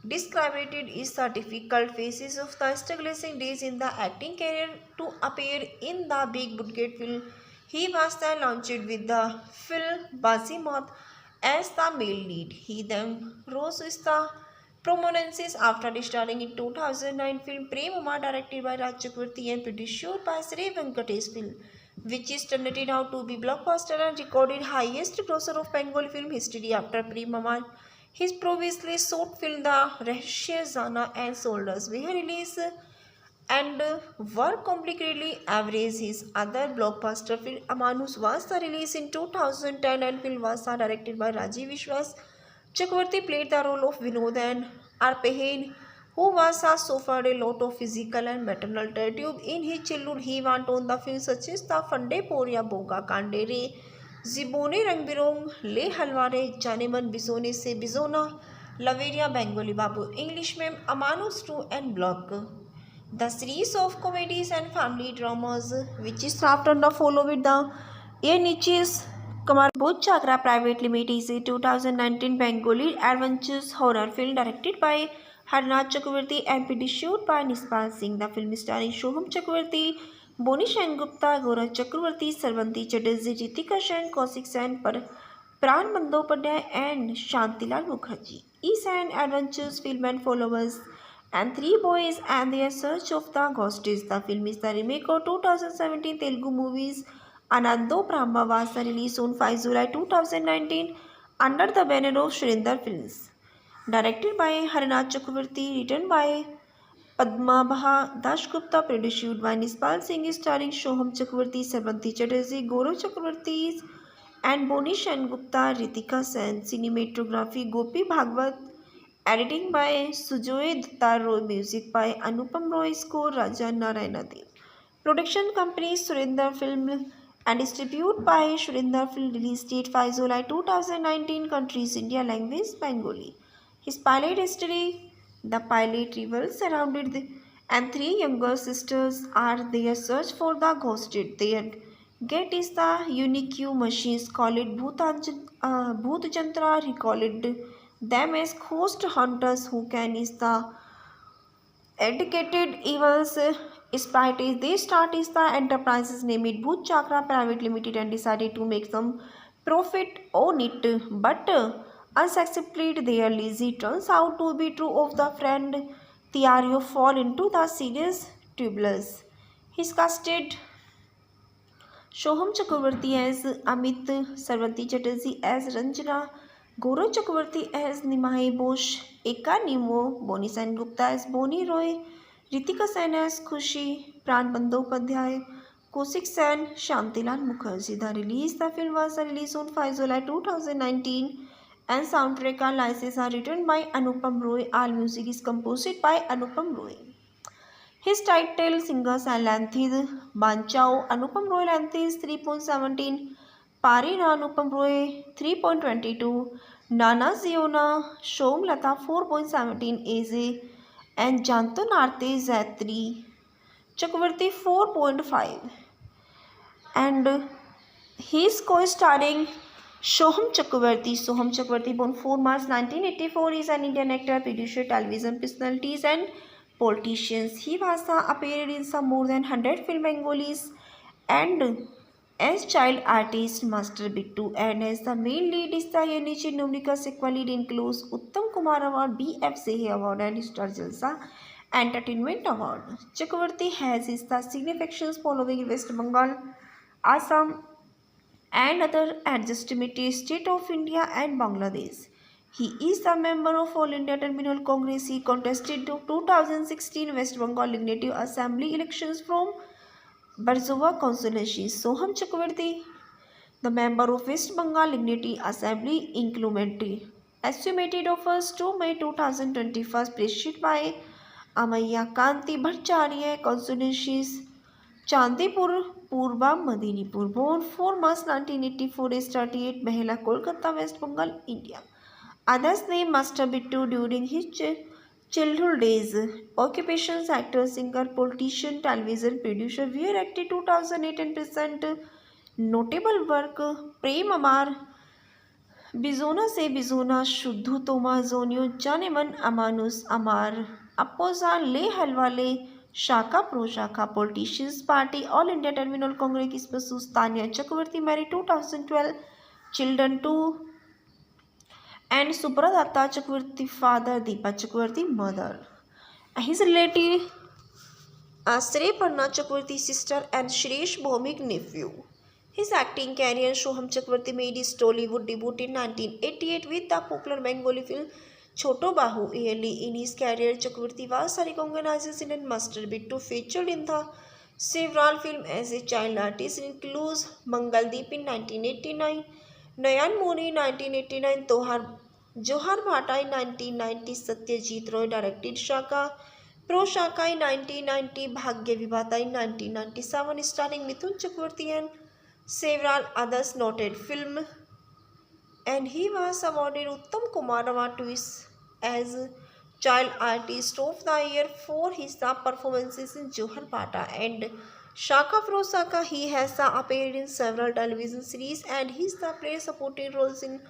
described it as the difficult phases of the establishing days in the acting career to appear in the big budget film. He was launched with the film Bazimat as the male lead. He then rose with the prominence after starring in 2009 film Prem Amar, directed by Raj Chakravarti and produced by Sri Venkatesh Film, which is turned out to be blockbuster and recorded highest grosser of Bengal film history after Prem Amar. His previously short film The Rahsya Jana and Soldiers were released and were completely average. His other blockbuster film Amanus was released in 2010 and film was directed by Rajiv Vishwas. Chakravarti played the role of Vinod and Arpehin, who was suffered a lot of physical and maternal tragedy in his childhood. He went on the films such as The Fande Poria Boga Kandere, Zibone Rangbirong, Le Halware, Janeman, Bizone Se Bizona, Laveria, Bengali Babu, English Mem, Amanus 2 and Block. The series of comedies and family dramas which is after the follow with the A Niches Kumar Bhuj Chakra Private Limited is a 2019 Bengali adventures horror film directed by Harnath Chakravarti and produced by Nispal Singh. The film starring Soham Chakravarti, Boni Sengupta, Gaurav Chakravarti, Sarvanti Chatterjee, Ritika Sen, Kaushik Sen, Pran Bandyopadhyay and Shantilal Mukherjee. Is an adventures film and followers and three boys and their search of the ghosts. The film is the remake of 2017 Telugu movies Anando Brahma, was released on 5 July 2019 under the banner of Shrindar Films. Directed by Harnath Chakravarti, written by Padmabha Dasgupta, produced by Nispal Singh, starring Soham Chakravarti, Sarvanti Chatterjee, Gaurav Chakravarti and Boni Sengupta, Ritika Sen. Cinematography Gopi Bhagwat. Editing by Sujoy Datta Roy. Music by Anupam Roy. Score Raja Narayana Dev. Production company Surinder Film and distributed by Surinder Film. Release date 5 July 2019. Countries India. Language Bengali. His pilot history. The pilot revolves around it and three younger sisters are there search for the ghosted. Their get is the unique machines call it Bhoot Jantra. He call it them as ghost hunters who can is the educated evils sprite is they start is the enterprises name it Bhoot Chakra Private Limited and decided to make some profit on it, but unsuccessfully their lazy turns out to be true of the friend Tiario fall into the serious turbulence. He's casted Shoham Chakravarti as Amit, Sarvati Chatterjee as Ranjana, Gaurav Chakravarti as Nimai Bosch, Eka Nemo, Boni Sen Gupta as Boni Roy, Ritika Sen as Khushi, Pran Bandyopadhyay, Kaushik Sen, Shantilal Mukherjee. The film was released on 5 July 2019 and soundtrack and licenses are written by Anupam Roy. All music is composed by Anupam Roy. His title singers are Lanthid, Banchao, Anupam Roy Lanthis 3.17, Parina Anupam Roy 3.22, Nana Ziona, Shom Lata 4.17 AZ, and Janto Narte Z3, Chakravarti 4.5. And he is co-starring Soham Chakravarti. Soham Chakravarti, born 4 March 1984, is an Indian actor, producer, television personalities, and politicians. He was appeared in some more than 100 film Bengalis and as child artist Master Bittu, and as the main lead is the Yanichi Numrika sequel lead includes Uttam Kumar Award, BF Sehi Award, and Star Jalsa Entertainment Award. Chakravarti has his the significance following West Bengal, Assam, and other adjustment state of India and Bangladesh. He is a member of All India Terminal Congress. He contested the 2016 West Bengal Legislative Assembly elections from Barzova constituency. Soham Chakravarti, the member of West Bengal Legislative Assembly, included estimated of 1st to May 2021, preceded by Amaya Kanti Bhattacharya constituencies. Chandipur Purba Medinipur, born 4 March 1984, is 38, Behela, Kolkata, West Bengal, India. Others name Master Bittu during his childhood days. Occupations: actor, singer, politician, television producer. Where acted 2008 and present notable work: Prem Amar, Bizona Se Bizona, Shuddhu Toma, Zonio, Janeman, Amanus, Amar, Appoza, Le Halwale, Shaka Pro Shaka, Politicians Party, All India Terminal Congress, Spasus, Tanya Chakravarti, married 2012, children 2, and Subradatta Chakravarti, father, Deepa Chakravarti, mother. His relative Srey Parna Chakravarti, sister, and Shreesh Bhomik, nephew. His acting career: Soham Chakravarti made his Tollywood debut in 1988 with the popular Bengali film Choto Bahu. Early in his career, Chakravarti was recognized and Master Bittu featured in the several films as a child artist, includes Mangaldeep in 1989, Nayan Moni 1989, Johar Bhatta in 1990, Satyajit Roy directed Shaka Pro Shaka in 1990, Bhagya Vibhata in 1997, starring Mithun Chakravarti and several others noted film, and he was awarded Uttam Kumar Award as Child Artist of the Year for his performances in Johar Bhatta and Shaka Pro Shaka. He has appeared in several television series and he played supporting roles in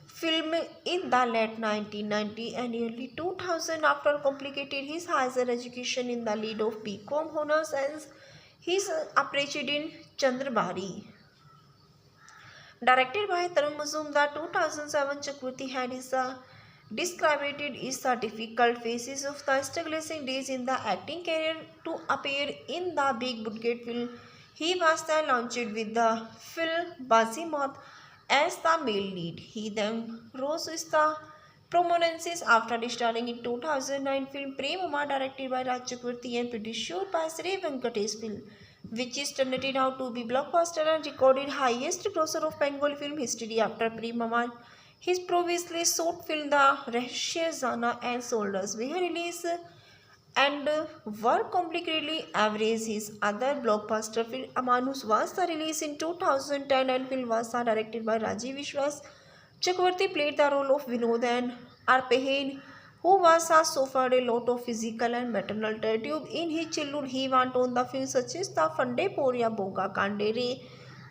film in the late 1990 and early 2000. After completed his higher education in the lead of BCom honors and his appreciated in Chandrabari. Directed by Tarun Mazumdar, 2007, Chakravarti had described his difficult phases of the struggling days in the acting career to appear in the big budget film. He was then launched with the film Bazimath as the male lead. He then rose with the prominence after starring in 2009 film Prem Amar, directed by Raj Chakravarti and produced by Sri Venkatesh Film, which is turned out to be blockbuster and recorded highest grosser of Bengali film history after Prem Amar. His previously short film The Rahasya Jana and Soldiers were released and were completely average. His other blockbuster film Amanus was released in 2010 and film was directed by Rajiv Vishwas. Chakravarti played the role of Vinod and Arpehin, who was suffered a lot of physical and mental torture in his childhood. He went on the film such as The Fande Poria Boga Kandere,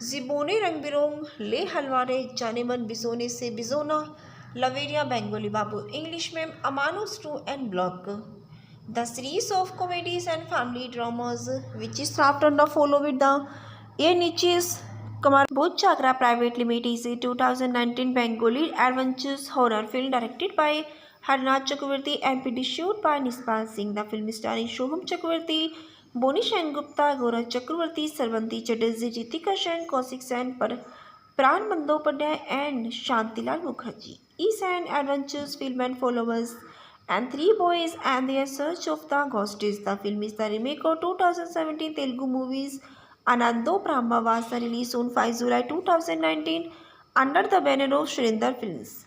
Zibone Rangbirong, Le Halware, Janeman Bizone Se Bizona, Laveria Bengali Babu, English Mem, Amanus 2 and Block. The series of comedies and family dramas, which is after the follow with the A Niches Kamar Bhuj Chakra Private Limited, is a 2019 Bengali adventures horror film directed by Harnath Chakravarti and produced by Nispal Singh. The film starring Shoham Chakravarti, Boni Gupta, Gaurav Chakravarti, Sarvanti Chatterjee, Ritika Sen, Kaushik Sen, Pran Bandyopadhyay and Shantilal Mukherjee. Is an adventures film and followers and three boys and their search of the ghosties. The film is the remake of 2017 Telugu movies Anando Brahma was released on 5 July 2019 under the banner of Shrindar Films.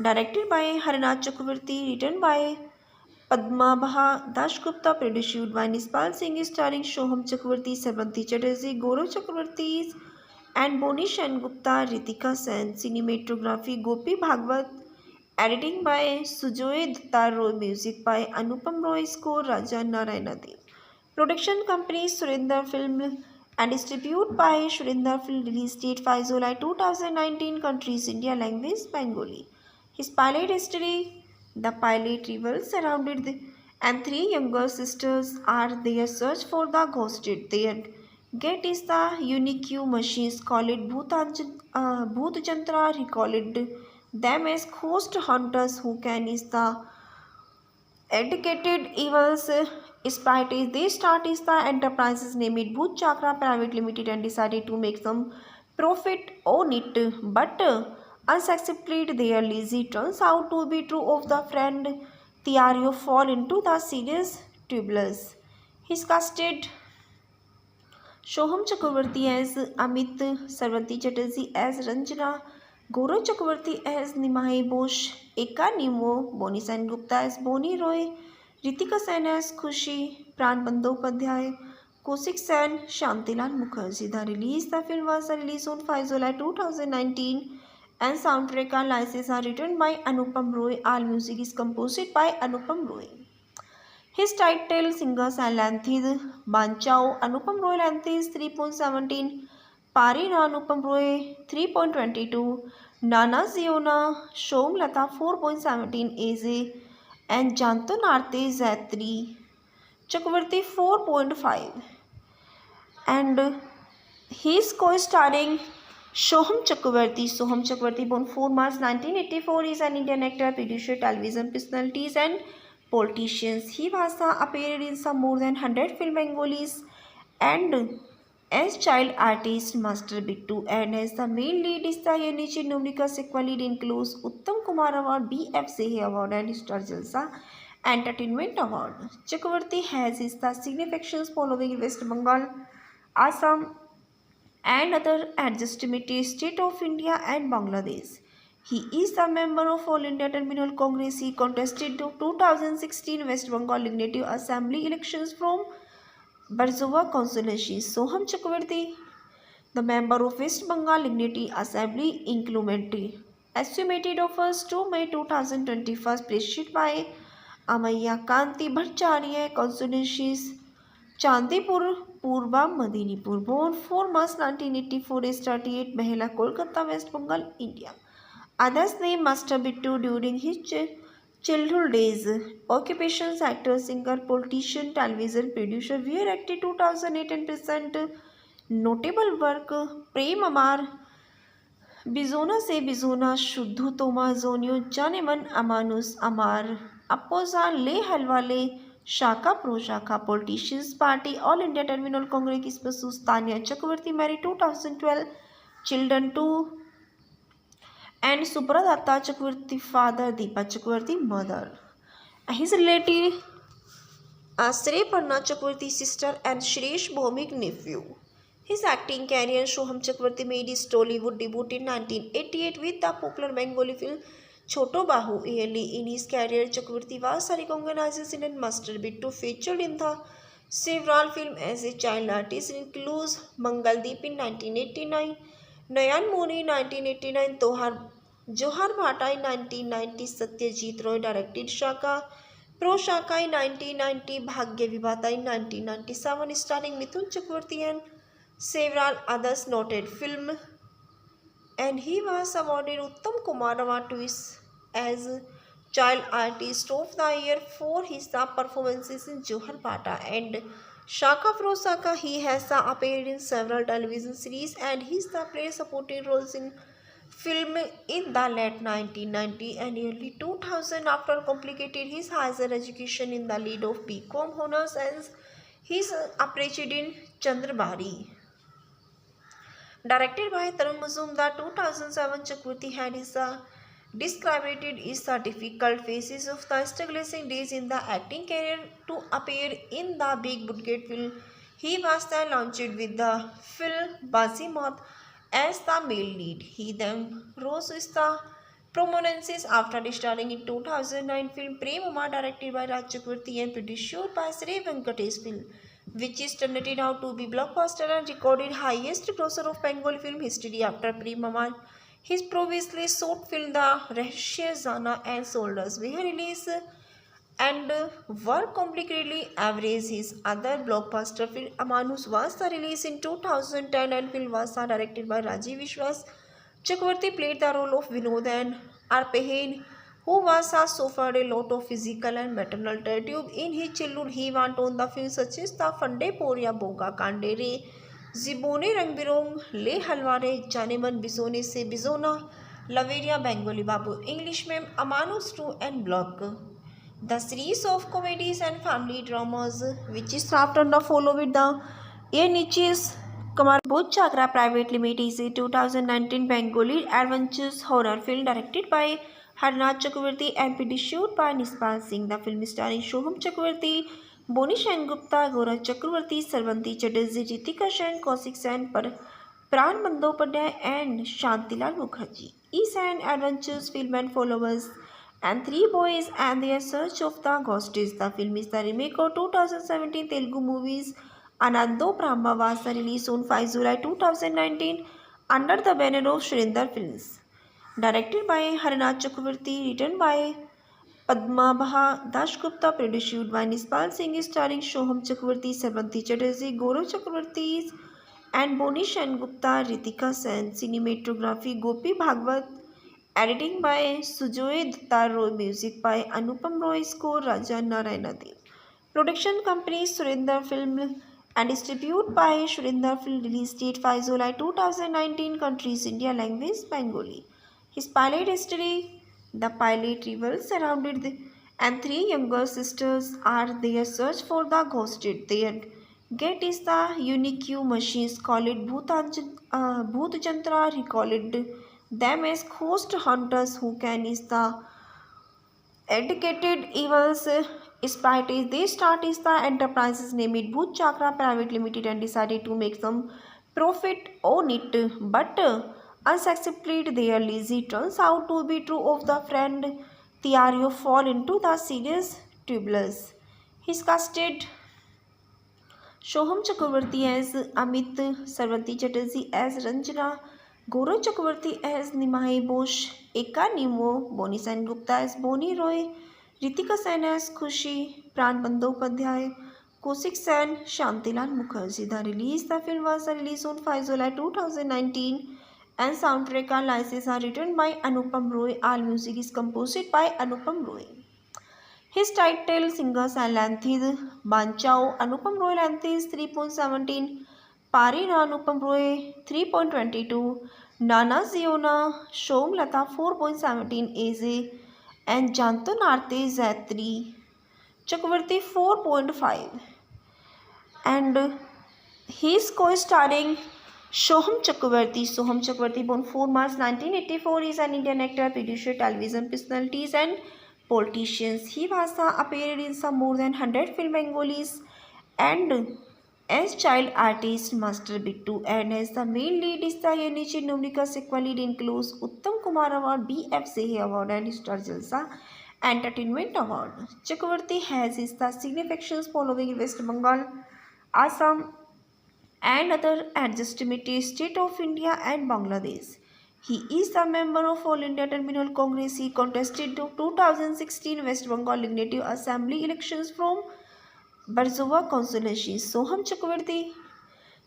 Directed by Harnath Chakravarti, written by Padmabha Dasgupta, produced by Nispal Singh, starring Shoham Chakravarti, Sarvanti Chatterjee, Gaurav Chakravarti and Boni Gupta, Ritika Sen. Cinematography Gopi Bhagwat. Editing by Sujoy Datta Roy, music by Anupam Roy, score Raja Narayanadi. Production company Surinder Film and distributed by Surinder Film. Release date 5 July 2019. Countries India. Language Bengali. His pilot history. The pilot revolves around it and three younger sisters are their search for the ghosted. Their get is the unique machines called Bhoot Jantra. He called them as ghost hunters who can is the educated evils spies. They start is the enterprises named Bhuj Chakra Private Limited and decided to make some profit on it, but unsuccessfully their lazy turns out to be true of the friend Tiario fall into the serious troubles. His casted Shoham Chakravarti as Amit, Sarvanti Chatterjee as Ranjana, Gaurav Chakravarti as Nimai Bosch, Eka Nemo, Boni Sen Gupta as Boni Roy, Ritika Sen as Khushi, Pran Bandyopadhyay, Kaushik Sen, Shantilal Mukherjee. The film was released on 5 July 2019 and soundtrack and licenses are written by Anupam Roy. All music is composed by Anupam Roy. His title singers and length is Banchao Anupam Roy length is 3.17, Parina Anupam Roy 3.22, Nana Ziona Shom Lata 4.17 AZ and Janto Narte Z3 Chakravarti 4.5 and he is co-starring Shoham Chakravarti. Soham Chakravarti, born 4 March 1984, is an Indian actor, producer, television personalities and politicians. He was appeared in some more than 100 film Bengalis and as child artist Master Bittu and as the main lead is the Yenichi Numrika sequel lead includes Uttam Kumar Award, BFCA Award and Star Jalsa Entertainment Award. Chakravarti has his the significance following West Bengal, Assam and other adjustment state of India and Bangladesh. He is a member of All India Terminal Congress. He contested the 2016 West Bengal Legislative Assembly elections from Barzowa constituency. Soham Chakravarti, the member of West Bengal Legislative Assembly, estimated of 1st to May 2021, preceded by Amaya Kanti Bhattacharya constituencies. Chandipur, Purba, Medinipur, born 4 March 1984, is 38, Behela, Kolkata, West Bengal, India. Others name Master Bittu during his childhood days. Occupations actor, singer, politician, television producer, were active 2008 and present notable work Prem Amar, Bizona Se Bizona, Shuddhu Toma, Zonio, Janeman, Amanus, Amar, Appoza, Le Halwale, Shaka Pro Shaka, Politicians Party, All India Terminal Congress, Kispasus, Tanya Chakravarti, married 2012, children 2 and Subradatta Chakravarti, father, Deepa Chakravarti, mother. His relative Sri Parna Chakravarti, sister, and Shreesh Bhomik, nephew. His acting career, Shoham Chakravarti made his Tollywood debut in 1988 with the popular Bengali film Choto Bahu. Early in his career, Chakravarti was recognized in a master bid to feature in the several films as a child artist, includes Mangaldeep in 1989, Nayan Moni 1989, Johar Bhatta in 1990, Satyajit Roy directed Shaka, Pro Shaka in 1990, Bhagya Vibhata in 1997, starring Mithun Chakravarti and several others noted film, and he was awarded Uttam Kumar Award twice as Child Artist of the Year for his performances in Johar Bhatta and Shaka Pro Shaka. He has appeared in several television series and he has played supporting roles in film in the late 1990 and early 2000. After completed his higher education in the lead of BCom honors and his appreciated in Chandrabari. Directed by Tarun Mazumdar, 2007, Chakravarti had his described is the difficult phases of the struggling days in the acting career to appear in the big budget film. He was then launched with the film Bazimat as the male lead. He then rose to the prominence after starring in 2009 film Premama directed by Raj Chakravarti and produced by Sri Venkatesh film, which is turned out to be blockbuster and recorded highest grosser of Bengal film history after Premama. His previously short film The Rahsya Zana and Soldiers were released and were completely average. His other blockbuster film Amanus was released in 2010 and film was directed by Rajiv Vishwas. Chakravarti played the role of Vinod and Arpehin, who was suffered a lot of physical and maternal tragedy in his childhood. He went on the films such as The Fande Poria Boga Kandere, Zibone Rang Birong, Le Halware, Janeman Bisone Se Bizona, Laveria Bengali Babu, English Mem, Amanus 2 and Block. The series of comedies and family dramas, which is after the follow with the A Niches Kamar Bhuj Chakra Private Limited, is a 2019 Bengali adventures horror film directed by Harnath Chakravarti and produced by Nispal Singh. The film starring Shoham Chakravarti, Boni Gupta, Gaurav Chakravarti, Sarvanti Chatterjee, Ritika Sen, Kaushik Sen, Pran Bandyopadhyay and Shantilal Mukherjee. Is an adventures film and followers and three boys and their search of the ghosties. The film is the remake of 2017 Telugu movies Anando Brahma was released on 5 July 2019 under the banner of Shrindar Films. Directed by Harnath Chakravarti, written by Padmabha Dasgupta, produced by Nispal Singh, starring Shoham Chakravarti, Sarvanti Chatterjee, Gaurav Chakravarti and Boni Gupta, Ritika Sen. Cinematography Gopi Bhagwat. Editing by Sujoy Dattar Roy, music by Anupam Roy, score Raja Narayana Dev. Production company Surinder Film and distributed by Surinder Film. Release date 5 July 2019. Countries India. Language Bengali. His pilot history: the pilot revolves around it and three younger sisters are their search for the ghosted. Their get is the unique machines called Bhoot Jantra. He called them as ghost hunters who can is the educated evils spies. They start is the enterprises named Bhoot Chakra Private Limited and decided to make some profit on it, but unsuccessfully their lazy turns out to be true of the friend Tiario fall into the serious turbulence. His casted Shoham Chakravarti as Amit, Sarvanti Chatterjee as Ranjana, Gaurav Chakravarti as Nimai Bosch, Eka Nemo, Boni Sen Gupta as Boni Roy, Ritika Sen as Khushi, Pran Bandyopadhyay, Kaushik Sen, Shantilal Mukherjee. The film was released on 5 July 2019 and soundtrack and licenses are written by Anupam Roy. All music is composed by Anupam Roy. His title singers and length is Banchao Anupam Roy length is 3.17, Parina Anupam Roy 3.22, Nana Ziona Shom Lata 4.17 AZ and Janto Narte Z3 Chakravarti 4.5 and his co-starring Shoham Chakravarti. Soham Chakravarti, born 4 March 1984, is an Indian actor, producer, television personalities and politicians. He was appeared in some more than 100 film Bengalis and as child artist Master Bittu, and as the main lead is the Yenichi Numrika sequel lead includes Uttam Kumar Award, BFCA Award, and Star Jalsa Entertainment Award. Chakravarti has his the significance following West Bengal, Assam, and other adjustment state of India and Bangladesh. He is a member of All India Terminal Congress. He contested the 2016 West Bengal Legislative Assembly elections from Barzova constituency. Soham Chakravarti,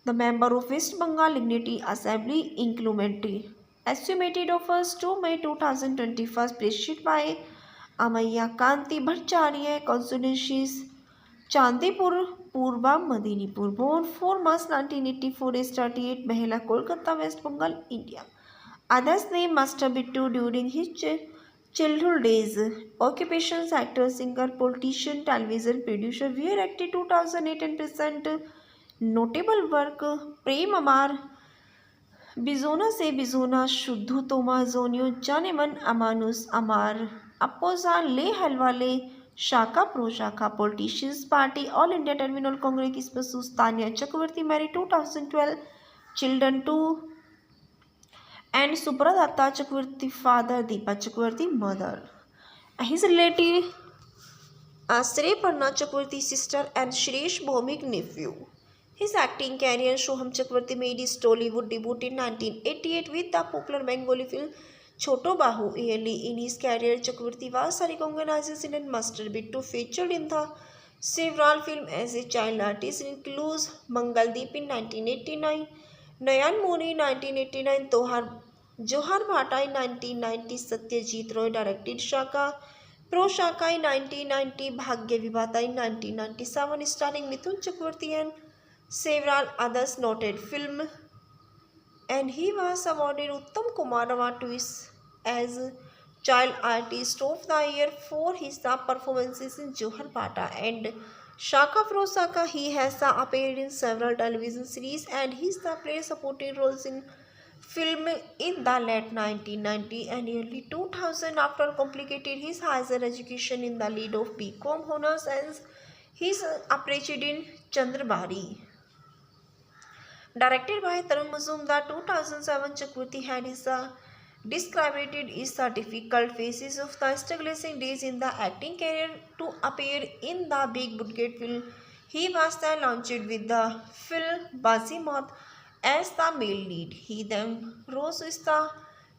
the member of West Bengal Legislative Assembly, incrementally estimated of 1st to May 2021, preceded by Amaya Kanti Bhattacharya constituencies. Chandipur Purba Medinipur born 4 March 1984 is 38 Behela Kolkata West Bengal India. Others name Master Bittu during his childhood days. Occupations actor, singer, politician, television producer. Where acted 2008 and present notable work Prem Amar, Bizona se Bizona, Shuddhu Toma Zonio, Janeman Amanus Amar, Apposa Le Halwale, Shaka Pro Shaka Politicians Party, All India Terminal Congress Kispasus Tanya Chakravarti married 2012, children 2 and Supradatta Chakravarti father, Deepa Chakravarti mother. His relative Shrey Parna Chakravarti sister and Shreesh Bhomik nephew. His acting career Soham Chakravarti made his Tollywood debut in 1988 with the popular Bengali film Choto Bahu. Early in his career, Chakravarti was recognized in Master Bittu, featured in the several films as a child artist, includes Mangaldeep in 1989, Nayan Moni 1989, Johar Bhatta in 1990, Satyajit Roy directed Shaka, Pro Shaka in 1990, Bhagya Vibhata in 1997, starring Mithun Chakravarti and several others noted film, and he was awarded Uttam Kumar Award twice as Child Artist of the Year for his performances in Johar Bhatta and Shaka Pro Shaka. He has appeared in several television series and he's played supporting roles in film in the late 1990 and early 2000. After completed his higher education in the lead of BCom honors and he's appreciated in Chandrabari. Directed by Tarun Mazumdar, 2007, Chakravarti had his described is the difficult phases of the struggling days in the acting career to appear in the big budget film. He was then launched with the film Bazimat as the male lead. He then rose with the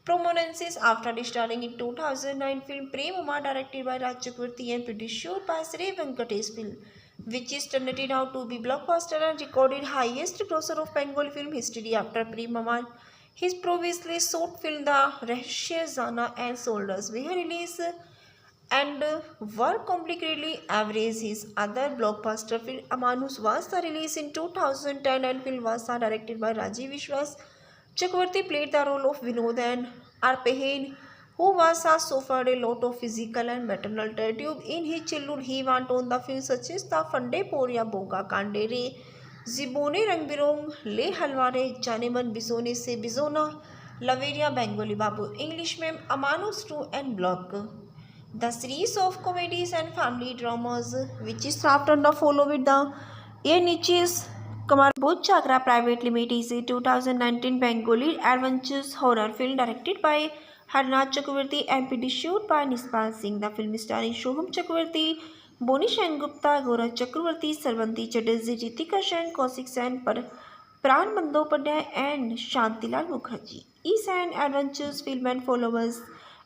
prominence after starring in 2009 film Prem Amar directed by Raj Chakravarti and produced by Sri Venkatesh film, which is turned out to be blockbuster and recorded highest grosser of Bengal film history after Prem Amar. His previously short film The Rahsya Zana and Soldiers were released and were completely average. His other blockbuster film Amanus was released in 2010 and film was directed by Rajiv Vishwas. Chakravarti played the role of Vinod and Arpehain, who was suffered a lot of physical and maternal tragedy in his childhood. He went on the films such as The Fande Poria Boga Kandere, Zibone Rang Birong, Le Halware, Janeman Bizone Se Bizona, Laveria Bengali Babu, English Mem, Amanus 2 and Block. The series of comedies and family dramas, which is after the follow with the A Niches Kamar Chakra Private Limited, is a 2019 Bengali adventures horror film directed by Harnath Chakravarti and produced by Nispal Singh. The film starring Soham Chakravarti, Boni Gupta, Gaurav Chakravarti, Sarvanti Chatterjee, Ritika Sen, Kaushik Sen, Pran Bandyopadhyay and Shantilal Mukherjee. Is an adventures film and followers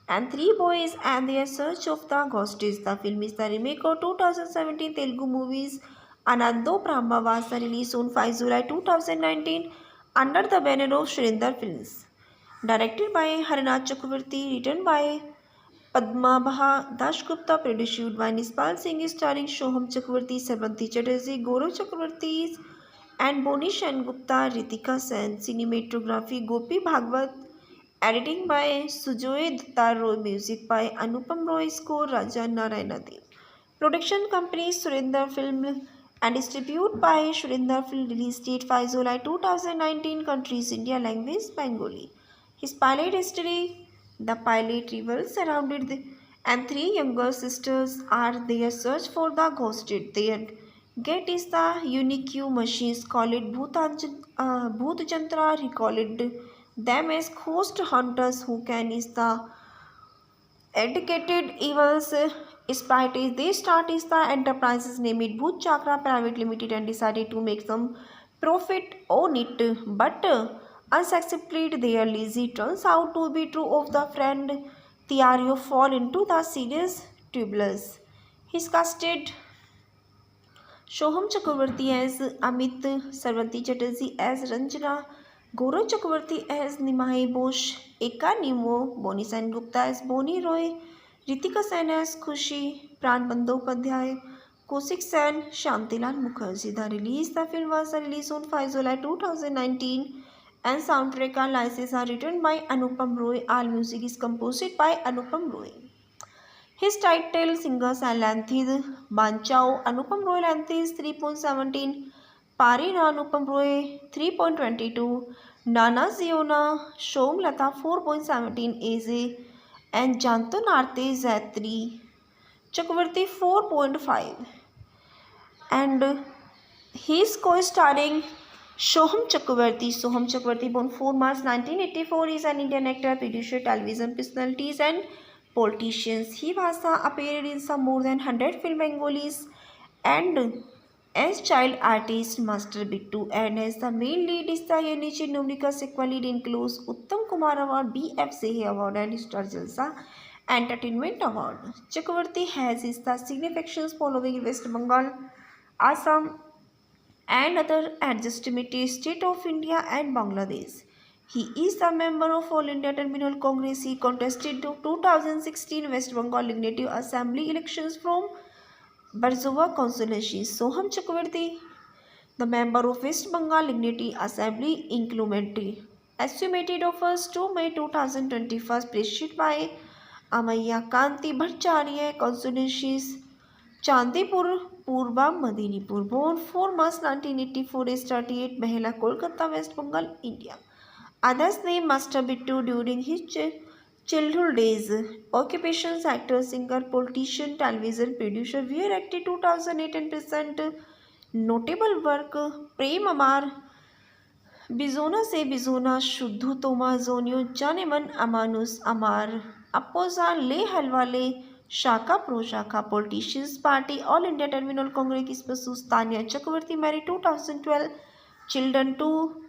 and three boys and their search of the ghosties. The film is the remake of 2017 Telugu movies Anando Brahma was released on 5 July 2019 under the banner of Shrindar Films. Directed by Harnath Chakravarti, written by Padmabha Dasgupta, produced by Nispal Singh, starring Soham Chakravarti, Sarvanti Chatterjee, Gaurav Chakravarti and Boni Gupta, Ritika Sen. Cinematography Gopi Bhagwat. Editing by Sujoy Datta Roy, music by Anupam Roy, score Raja Narayana Dev. Production company Surinder Film and distributed by Surinder Film. Release date 5 July 2019. Countries India. Language Bengali. His pilot history: the pilot revolves around it and three younger sisters are their search for the ghosted. Their Get is the unique machines, call it Bhutjantra, recall it them as ghost hunters who can is the educated evils sprite is they start is the enterprises name it Bhoot Chakra Private Limited and decided to make some profit on it, but unsuccessfully their lazy turns out to be true of the friend Thiario fall into the serious turbulence. He's casted Shoham Chakravarti as Amit, Sarvati Chatterjee as Ranjana, Gaurav Chakravarti as Nimai Bosch, Eka Nemo, Boni Sen Gupta as Boni Roy, Ritika Sen as Khushi, Pran Bandyopadhyay, Kosik Sen, Shantilal Mukherjee. The film was released on 5 July 2019 and soundtrack and licenses are written by Anupam Roy. All music is composed by Anupam Roy. His title singers are Lanthid Banchao, Anupam Roy Lanthis 3.17, Parina Anupam Roy 3.22, Nana Ziona, Shom Lata 4.17 AZ, and Janto Narte Z3, Chakravarti 4.5. And he is co-starring Soham Chakravarti. Soham Chakravarti, born 4 March 1984, is an Indian actor, producer, television personalities, and politicians. He was appeared in some more than 100 film Bengalis and as child artist Master Bittu, and as the main lead is the Yenichi Numrika sequel lead includes Uttam Kumar Award, BF Sehe Award, and Star Jalsa Entertainment Award. Chakravarti has his the significance following in West Bengal, Assam, and other adjacent state of India and Bangladesh. He is a member of All India Terminal Congress. He contested the 2016 West Bengal Legislative Assembly elections from Barzova constituency. Soham Chakravarti, the member of West Bengal Legislative Assembly, included estimated of 1st to May 2021, preceded by Amaya Kanti Bhattacharya constituencies. Chandipur, Purba, Medinipur, born 4 March 1984, is 38, Behela, Kolkata, West Bengal, India. Others name Master Bittu during his childhood days. Occupations actor, singer, politician, television producer, were active 2008 and present notable work Prem Amar, Bizona se Bizona, Shuddhu Toma Zonio, Janeman Amanus Amar, Appoza Le Halwale, Shaka Pro Shaka Politicians Party, All India Terminal Congress Basus Tanya Chakravarti married 2012, children 2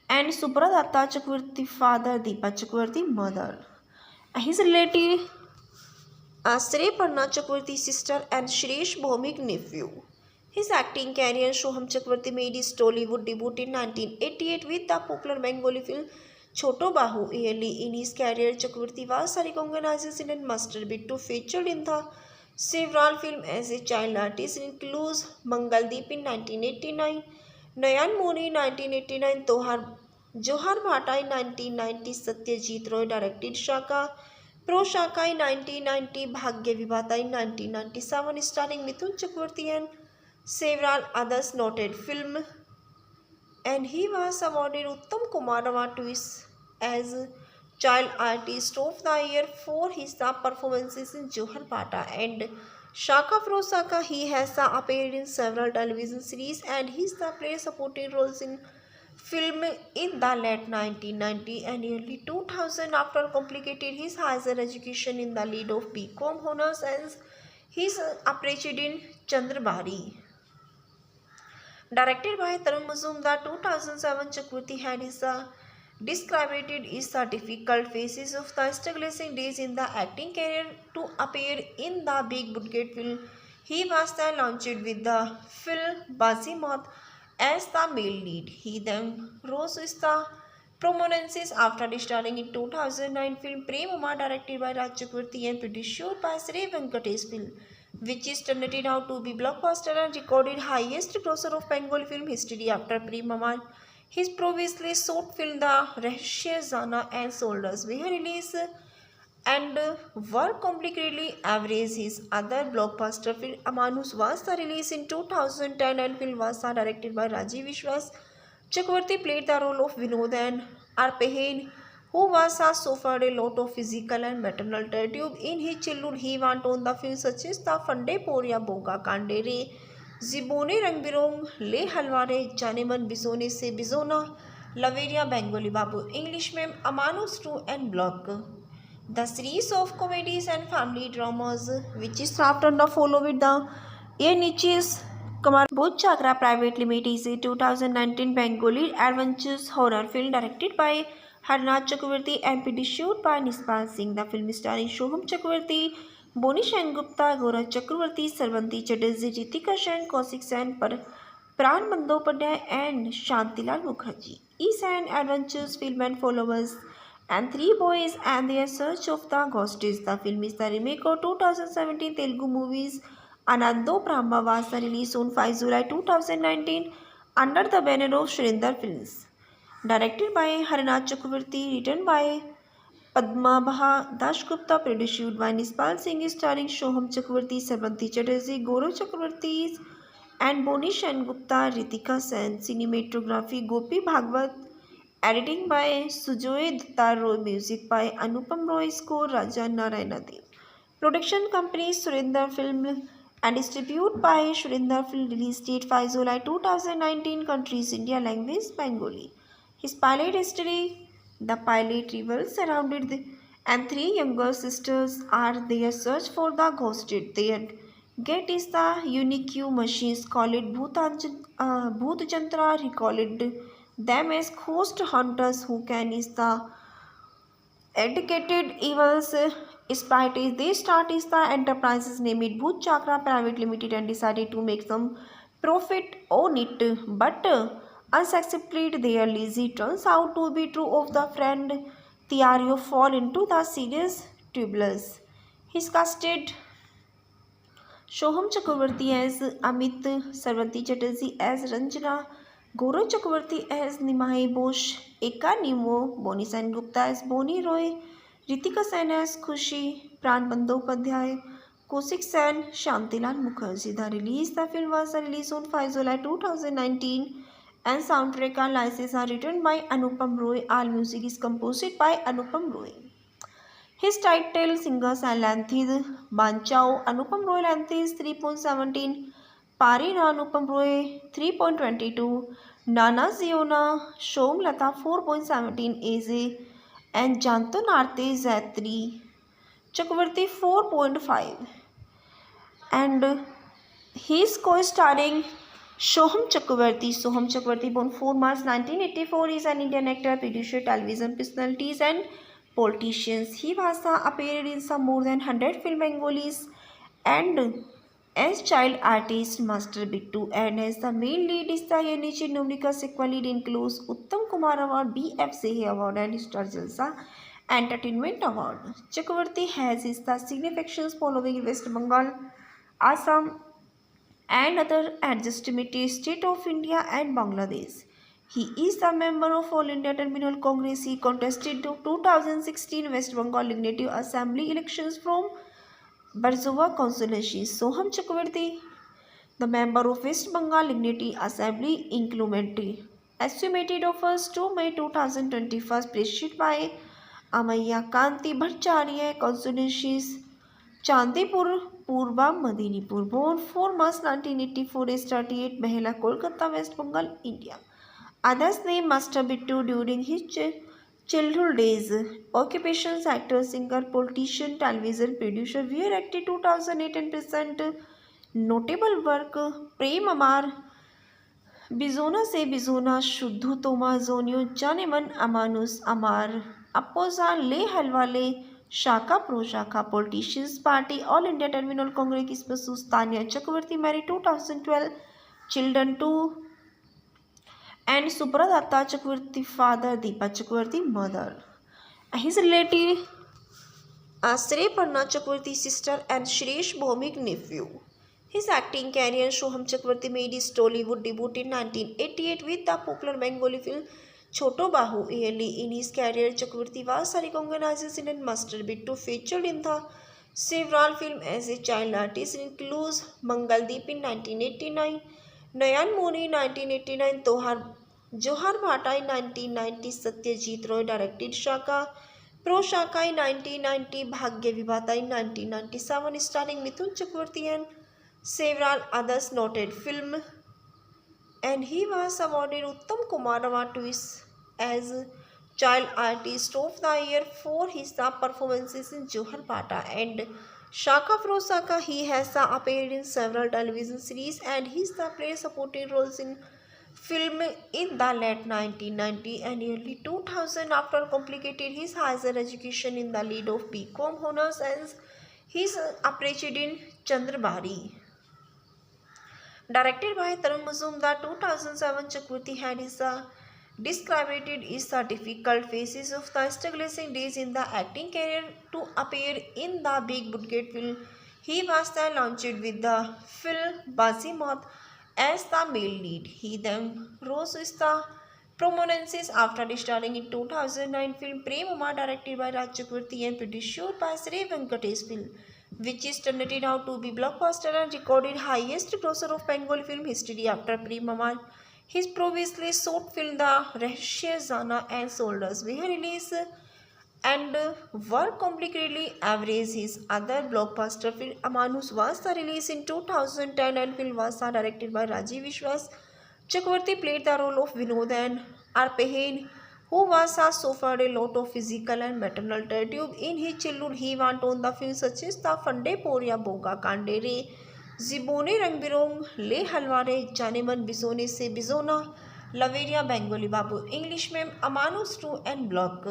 and Supradatta Chakravarti father, Deepa Chakravarti mother. His relative Shrey Parna Chakravarti sister and Shreesh Bhomik nephew. His acting career Soham Chakravarti made his Tollywood debut in 1988 with the popular Bengali film Choto Bahu. Early in his career, Chakravarti was recognized in Master Bittu, featured in the several films as a child artist, includes Mangaldeep in 1989, Nayan Moni 1989, Johar Bhatta in 1990, Satyajit Roy directed Shaka, Pro Shaka in 1990, Bhagya Vibhata in 1997, starring Mithun Chakravarti and several others noted film, and he was awarded Uttam Kumar Award twice as Child Artist of the Year for his performances in Johar Bhatta and Shaka Pro Shaka. He has appeared in several television series and he's played supporting roles in film in the late 1990 and early 2000. After completed his higher education in the lead of BCom honors and he's appreciated in Chandrabari. Directed by Tarun Mazumdar, 2007, Chakravarti had his described is the difficult phases of the struggling days in the acting career to appear in the big budget film. He was then launched with the film Bazimat as the male lead. He then rose with the prominence after starring in 2009 film Prem Amar directed by Raj Chakravarti and produced by Sri Venkatesh film, which is turned out to be blockbuster and recorded highest grosser of Bengal film history after Prem Amar. His previously short film The Rahsya Zana and Soldiers were released and were completely average. His other blockbuster film Amanus was released in 2010 and film was directed by Rajiv Vishwas. Chakravarti played the role of Vinod and Arpehain, who was suffered a lot of physical and maternal tragedy in his childhood. He went on the films such as The Fande Poria Boga Kandere, जिबोने रंग बिरोंग ले हलवारे जाने मन बिजोने से बिजोना लवेरिया Bengali Babu English Mem Amanush two and block the series of comedies and family dramas which is after the follow with the Niches Kamar Bhuj Chakra Private Limited is a 2019 Bengali adventures horror film directed by Harnath Chakravarti and produced by Nispal Singh. The film starring Shoham Chakravarti, Boni Sengupta, Gaurav Chakravarti, Sarvanti Chatterjee, Ritika Sen, Kaushik Sen, Pran Bandyopadhyay and Shantilal Mukherjee. Is an adventures film and followers and three boys and their search of the ghosties. The film is the remake of 2017 Telugu movies Anando Brahma was released on 5 July 2019 under the banner of Shrindar Films. Directed by Harinath Chakravarti, written by Padmabha Dashgupta, produced by Nispal Singh, starring Shoham Chakravarti, Sarvanti Chatterjee, Gaurav Chakravarti and Boni Sengupta, Ritika Sen, cinematography Gopi Bhagwat, editing by Sujoy Dattar Roy, music by Anupam Roy, score Raja Narayana Dev. Production company Surinder Film and distributed by Surinder Film. Release date 5 July 2019. Countries India. Language Bengali. His pilot history. The pilot revolves around it and three younger sisters are their search for the ghosted. Their get is the unique machines call it Bhoot Jantra. He call it them as ghost hunters who can is the educated evils spite is they start is the enterprises name it Bhoot Chakra Private Limited and decided to make some profit on it but unsuccessfully their lazy turns out to be true of the friend Tiario fall into the serious turbulence. He's casted Shoham Chakravarti as Amit, Sarvanti Chatterjee as Ranjana, Gaurav Chakravarti as Nimai Bosch, Eka Nemo, Boni Sengupta as Boni Roy, Ritika Sen as Khushi, Pran Bandyopadhyay, Kaushik Sen, Shantilal Mukherjee. The film was released on 5 July 2019 and soundtrack and licenses are written by Anupam Roy. All music is composed by Anupam Roy. His title singers are Lanthid Banchao, Anupam Roy Lanthis 3.17, Parina Anupam Roy 3.22, Nana Ziona, Shom Lata 4.17 AZ, and Janto Narte Z3, Chakravarti 4.5. And he is co-starring Soham Chakravarti. Soham Chakravarti, born 4 March 1984, is an Indian actor, producer, television personalities, and politicians. He was appeared in some more than 100 film Bengalis and as child artist Master Bittu and as the main lead is the Yenichi Numrika sequel lead includes Uttam Kumar Award, BFCA Award and Star Jalsa Entertainment Award. Chakravarti has his the significance following West Bengal, Assam and other adjustment state of India and Bangladesh. He is a member of All India Terminal Congress. He contested the 2016 West Bengal Legislative Assembly elections from Barzova constituency. Soham Chakravarti, the member of West Bengal Legislative Assembly inclumentary, estimated of 1st to May 2021, preceded by Amaya Kanti Bhattacharya constituencies, Chandipur, Purba, Medinipur. Born 4 March 1984, is 38, Behela, Kolkata, West Bengal, India. Others name Master Bittu during his childhood days. Occupations actor, singer, politician, television producer, were active 2008 and present notable work Prem Amar, Bizona se Bizona, Shuddhu Toma Zonio, Janeman Amanus Amar, Appoza Le Halwale, Shaka Pro Shaka, Politicians Party, All India Terminal Congress, Basus Tanya Chakravarti, married 2012, children 2 and Subradatta Chakravarti father, Deepa Chakravarti mother. His relative Shrey Parna Chakravarti sister and Shreesh Bhomik nephew. His acting career Soham Chakravarti made his Tollywood debut in 1988 with the popular Bengali film Choto Bahu. Early in his career, Chakravarti was recognized and Master Bittu featured in the several films as a child artist, includes Mangaldeep in 1989, Nayan Moni 1989, Johar Bhatta in 1990, Satyajit Roy directed Shaka, Pro Shaka in 1990, Bhagya Vibhata in 1997, starring Mithun Chakravarti and several others noted film, and he was awarded Uttam Kumar Award twice as Child Artist of the Year for his performances in Johar Pata and Shaka Frosaka. He has appeared in several television series and he's played supporting roles in film in the late 1990 and early 2000. After completed his higher education in the lead of BCom honors and he's appreciated in Chandrabari. Directed by Tarun Mazumdar, 2007 Chakravarti had described it is the difficult phases of the struggling days in the acting career to appear in the big budget film. He was then launched with the film Bazimat as the male lead. He then rose with the prominence after starring in 2009 film Premama directed by Raj Chakravarti and produced by Sri Venkatesh film, which is turned out to be blockbuster and recorded highest grosser of Bengali film history after Premama. His previously short film The Rahsya Zana and Soldiers were released and were completely average. His other blockbuster film Amanus was released in 2010 and film was directed by Rajiv Vishwas. Chakravarti played the role of Vinod and Arpehin, who was suffered a lot of physical and mental torture in his childhood. He went on the films such as The Fande Poria Boga Kandere, Zibone Rang Birong, Le Halware, Janeman Bisone Se Bizona, Laveria Bengali Babu, English Mem, Amanus 2 and Block.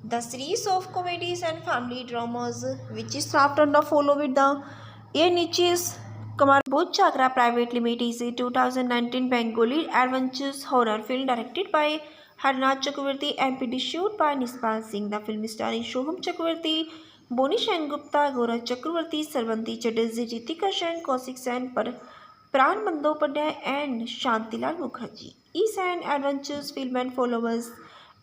The series of comedies and family dramas, which is after the follow with the A Niches Kamar Bhuj Chakra Private Limited, is a 2019 Bengali adventures horror film directed by Harnath Chakravarti and produced by Nispal Singh. The film starring Shoham Chakravarti, Boni Gupta, Gaurav Chakravarti, Sarvanti Chatterjee, Ritika Sen, Kaushik Sen, Pran Bandyopadhyay and Shantilal Mukherjee. Is an adventures film and followers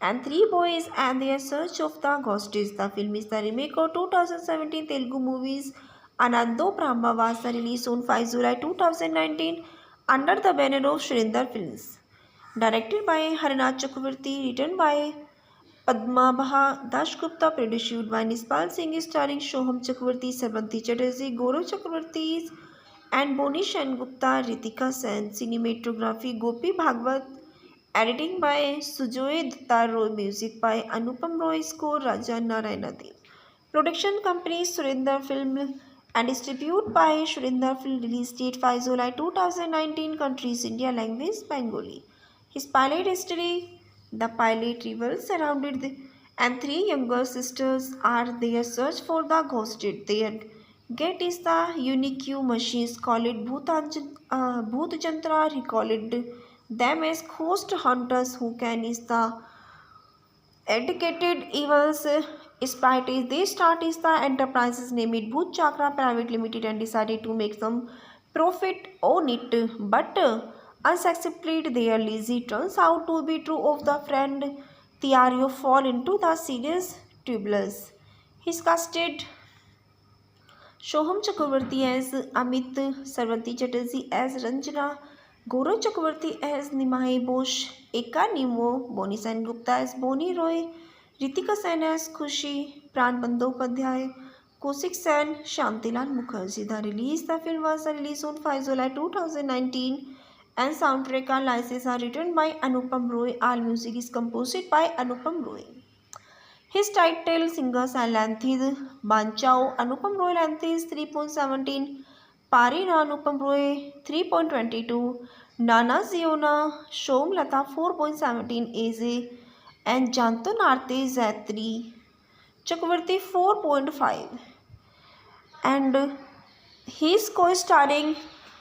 and three boys and their search of the ghosties. The film is the remake of 2017 Telugu movies Anando Brahma was released on 5 July 2019 under the banner of Shrindar Films. Directed by Harinath Chakravarti, written by Padmabha Dasgupta, produced by Nispal Singh, starring Shoham Chakravarti, Sarvanti Chatterjee, Gaurav Chakravarti and Boni Gupta, Ritika Sen. Cinematography Gopi Bhagwat. Editing by Sujoy Datta Roy, music by Anupam Roy, score Raja Narayanadip. Production company Surinder Film and distributed by Surinder Film. Release date 5 July 2019. Countries India. Language Bengali. His pilot history. The pilot revolves around it and three younger sisters are their search for the ghosted. Their get is the unique machines called Bhoot Jantra. He called them as ghost hunters who can is the educated evils spies. They start is the enterprises named Bhoot Chakra Private Limited and decided to make some profit on it, but unsuccessfully their lazy turns out to be true of the friend Tiario fall into the serious turbulence. He's casted Shoham Chakravarti as Amit, Sarvanti Chatterjee as Ranjana, Gaurav Chakravarti as Nimai Bosch, Eka Nemo, Boni Sen Gupta as Boni Roy, Ritika Sen as Khushi, Pran Bandyopadhyay, Kaushik Sen, Shantilal Mukherjee. The film was released on 5 July 2019 and soundtrack and licenses are written by Anupam Roy. All music is composed by Anupam Roy. His title singers are Lanthid Banchao, Anupam Roy Lanthis 3.17, Parina Anupam Roy 3.22, Nana Ziona, Shom Lata 4.17 AZ, and Jantan Arte Z3, Chakravarti 4.5. And he's co-starring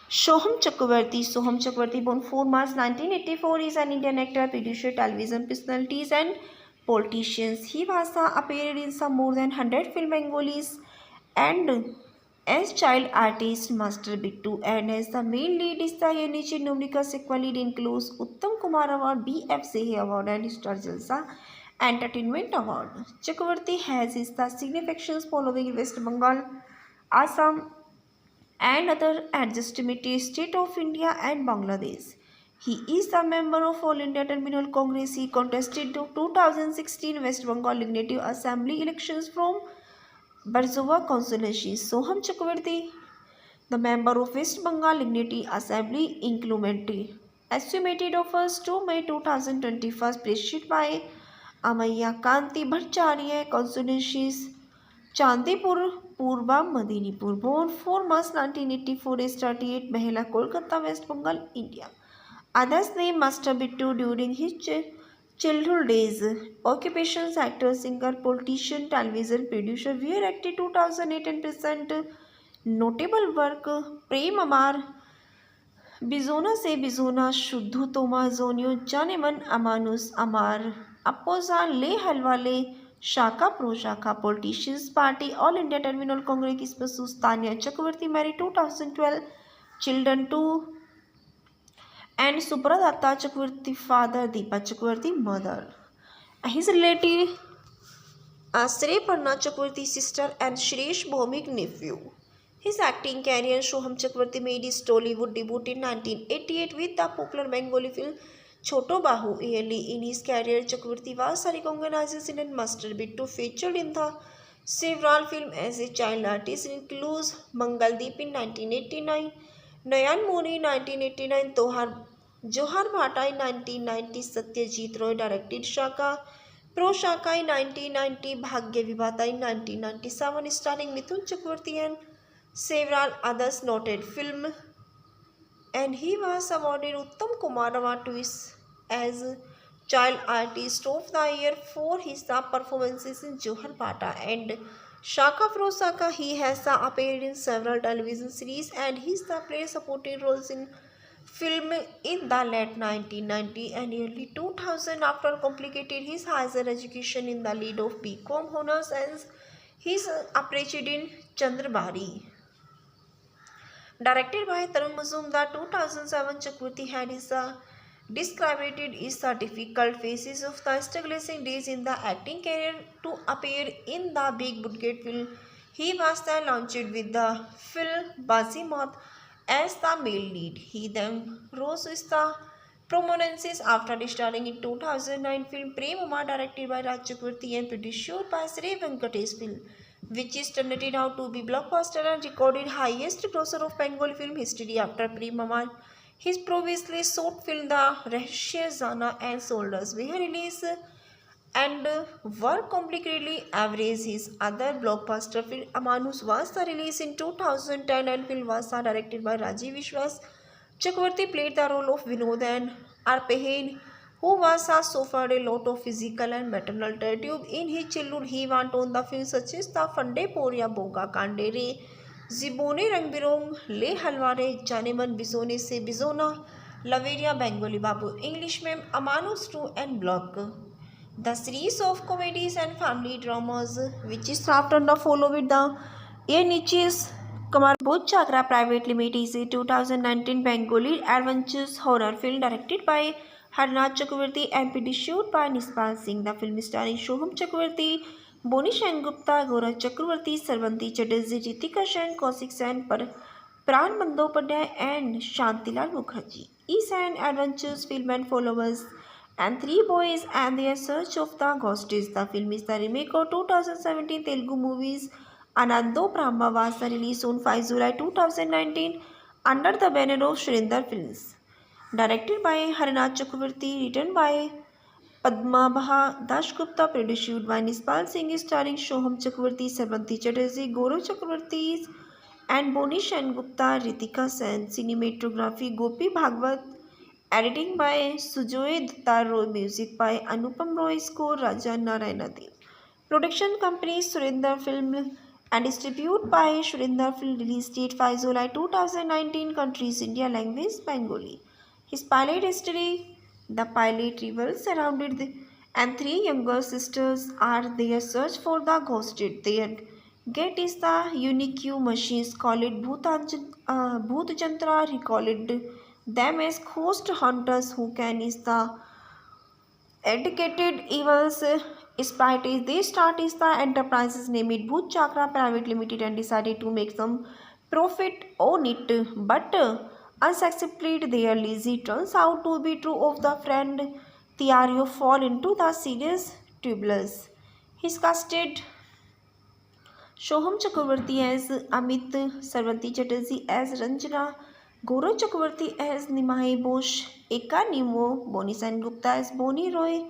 Shoham Chakravarti. Soham Chakravarti, born 4 March 1984, is an Indian actor, producer, television personalities, and politicians. He was appeared in some more than 100 film Bengalis and as child artist Master Bittu, and as the main lead is the Yanichi Numrika sequel lead includes Uttam Kumar Award, BFCA Award, and Star Jalsa Entertainment Award. Chakravarti has his the significance following West Bengal, Assam, and other adjustment state of India and Bangladesh. He is a member of All India Terminal Congress. He contested the 2016 West Bengal Legislative Assembly elections from Barzova constituency. Soham Chakravarti The member of West Bengal Dignity Assembly inclumentary. Estimated offers 2 May 2021 spreadsheet by Amaya Kanti Bhattacharya constituencies Chandipur Purba Medinipur born 4 March 1984 age 38 Behela Kolkata West Bengal India. Others name Master Bittu during his childhood days. Occupations actor, singer, politician, television producer. Wear active 2008 and present notable work प्रेम अमार बिजोना से बिजोना शुद्धू तोमा जोनियो जाने मन अमानुस अमार अपोजा ले हलवा ले शाखा प्रो शाखा politicians party All India Trinamool Congress की Tania Chakravarti marry 2012 children two and Subradatta Chakravarti father Dipa Chakravarti mother his relative Sri Parna Chakravarti sister and Shreesh Bhomik nephew. His acting career Shoham Chakravarti made his Tollywood debut in 1988 with the popular Bengali film Choto Bahu. Early in his career, Chakravarti was recognized and Master Bittu featured in the several films as a child artist, includes Mangaldeep in 1989, Nayan Moni 1989, Johar Bhatta in 1990, Satyajit Roy directed Shaka, Pro Shaka in 1990, Bhagya Vibhata in 1997, starring Mithun Chakravarti and several others noted film, and he was awarded Uttam Kumar Award as Child Artist of the Year for his performances in Johar Bhatta and Shaka Pro Shaka. He has appeared in several television series and he played supporting roles in film in the late 1990 and early 2000. After completed his higher education in the lead of BCom honors and his appreciated in Chandrabari. Directed by Tarun Mazumdar, 2007, Chakravarti had described is the difficult phases of the struggling days in the acting career to appear in the big budget film. He was then launched with the film Bazimat as the male lead. He then rose with the prominence after starring in 2009 film Prem Uma, directed by Raj Chakravarti and produced by Sri Venkatesh Film, which is turned out to be blockbuster and recorded highest grosser of Bengali film history after Prem Uma. His previously short film The Rahsya Jana and Soldiers were released and were completely average. His other blockbuster film Amanus was released in 2010 and film was directed by Rajiv Vishwas. Chakravarti played the role of Vinod and Arpehain, who was suffered a lot of physical and maternal tragedy in his childhood. He went on the films such as The Fande Poria Boga Kandere, Zibone Rang Birong, Le Halware, Janeman Bizone Se Bizona, Laveria Bengali Babu, English Mem, Amanus 2 and Block. The series of comedies and family dramas, which is after the follow with the A Niches Kumar Bhutchakra Private Limited, is a 2019 Bengali adventures horror film directed by Harnath Chakravarti and produced by Nispal Singh. The film starring Shoham Chakravarti, Boni Gupta, Gaurav Chakravarti, Sarvanti Chatterjee, Ritika Sen, Kaushik Sen, Pran Bandyopadhyay and Shantilal Mukherjee. Is an adventures film and followers and three boys and their search of the ghosties. The film is the remake of 2017 Telugu movies Anando Brahma was released on 5 July 2019 under the banner of Shrindar Films. Directed by Harnath Chakravarti, written by Padmabha Dasgupta, produced by Nispal Singh, starring Shoham Chakravarti, Sarvanti Chatterjee, Gaurav Chakravarti and Boni Gupta, Ritika Sen. Cinematography Gopi Bhagwat. Editing by Sujoy Datta Roy. Music by Anupam Roy. Score Raja Narayanadi. Production company Surinder Film and distributed by Surinder Film. Release date 5 July 2019. Countries India. Language Bengali. His pilot history. The pilot revolves around it and three younger sisters are their search for the ghosted. Their get is the unique machines called Bhoot Jantra. He called them as ghost hunters who can is the educated evils spies. They start is the enterprises named Bhoot Chakra Private Limited and decided to make some profit on it, but unsuccessfully their lazy turns out to be true of the friend Tiario fall into the serious turbulence. His casted Shoham Chakravarti as Amit, Sarvanti Chatterjee as Ranjana, Gaurav Chakravarti as Nimai Bosch, Eka Nemo, Boni Sen Gupta as Boni Roy,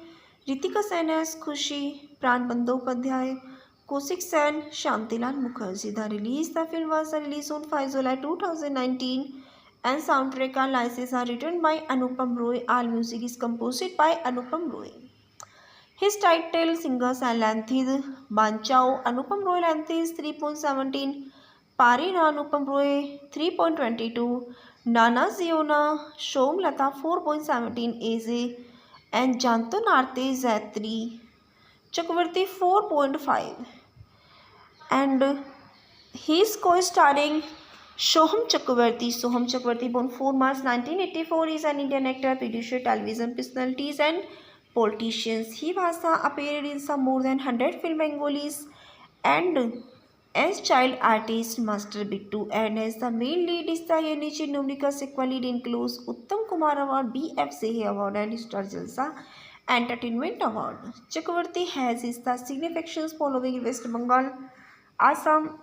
Ritika Sen as Khushi, Pran Bandyopadhyay, Kaushik Sen, Shantilal Mukherjee. The release, the film was released on 5 July 2019 and soundtrack and licenses are written by Anupam Roy. All music is composed by Anupam Roy. His title singers and length is Banchao Anupam Roy length is 3.17, Parina Anupam Roy 3.22, Nana Ziona Shom Lata 4.17 AZ and Janto Narte Z3 Chakravarti 4.5 and he is co-starring Soham Chakravarti. Soham Chakravarti, born 4 March 1984, is an Indian actor, producer, television personalities, and politicians. He was appeared in some more than 100 film Bengalis and as child artist Master Bittu and as the main lead is the Yenichi Numrika sequel lead includes Uttam Kumar Award, BFCA Award and Star Jalsa Entertainment Award. Chakravarti has his the significance following West Bengal, Assam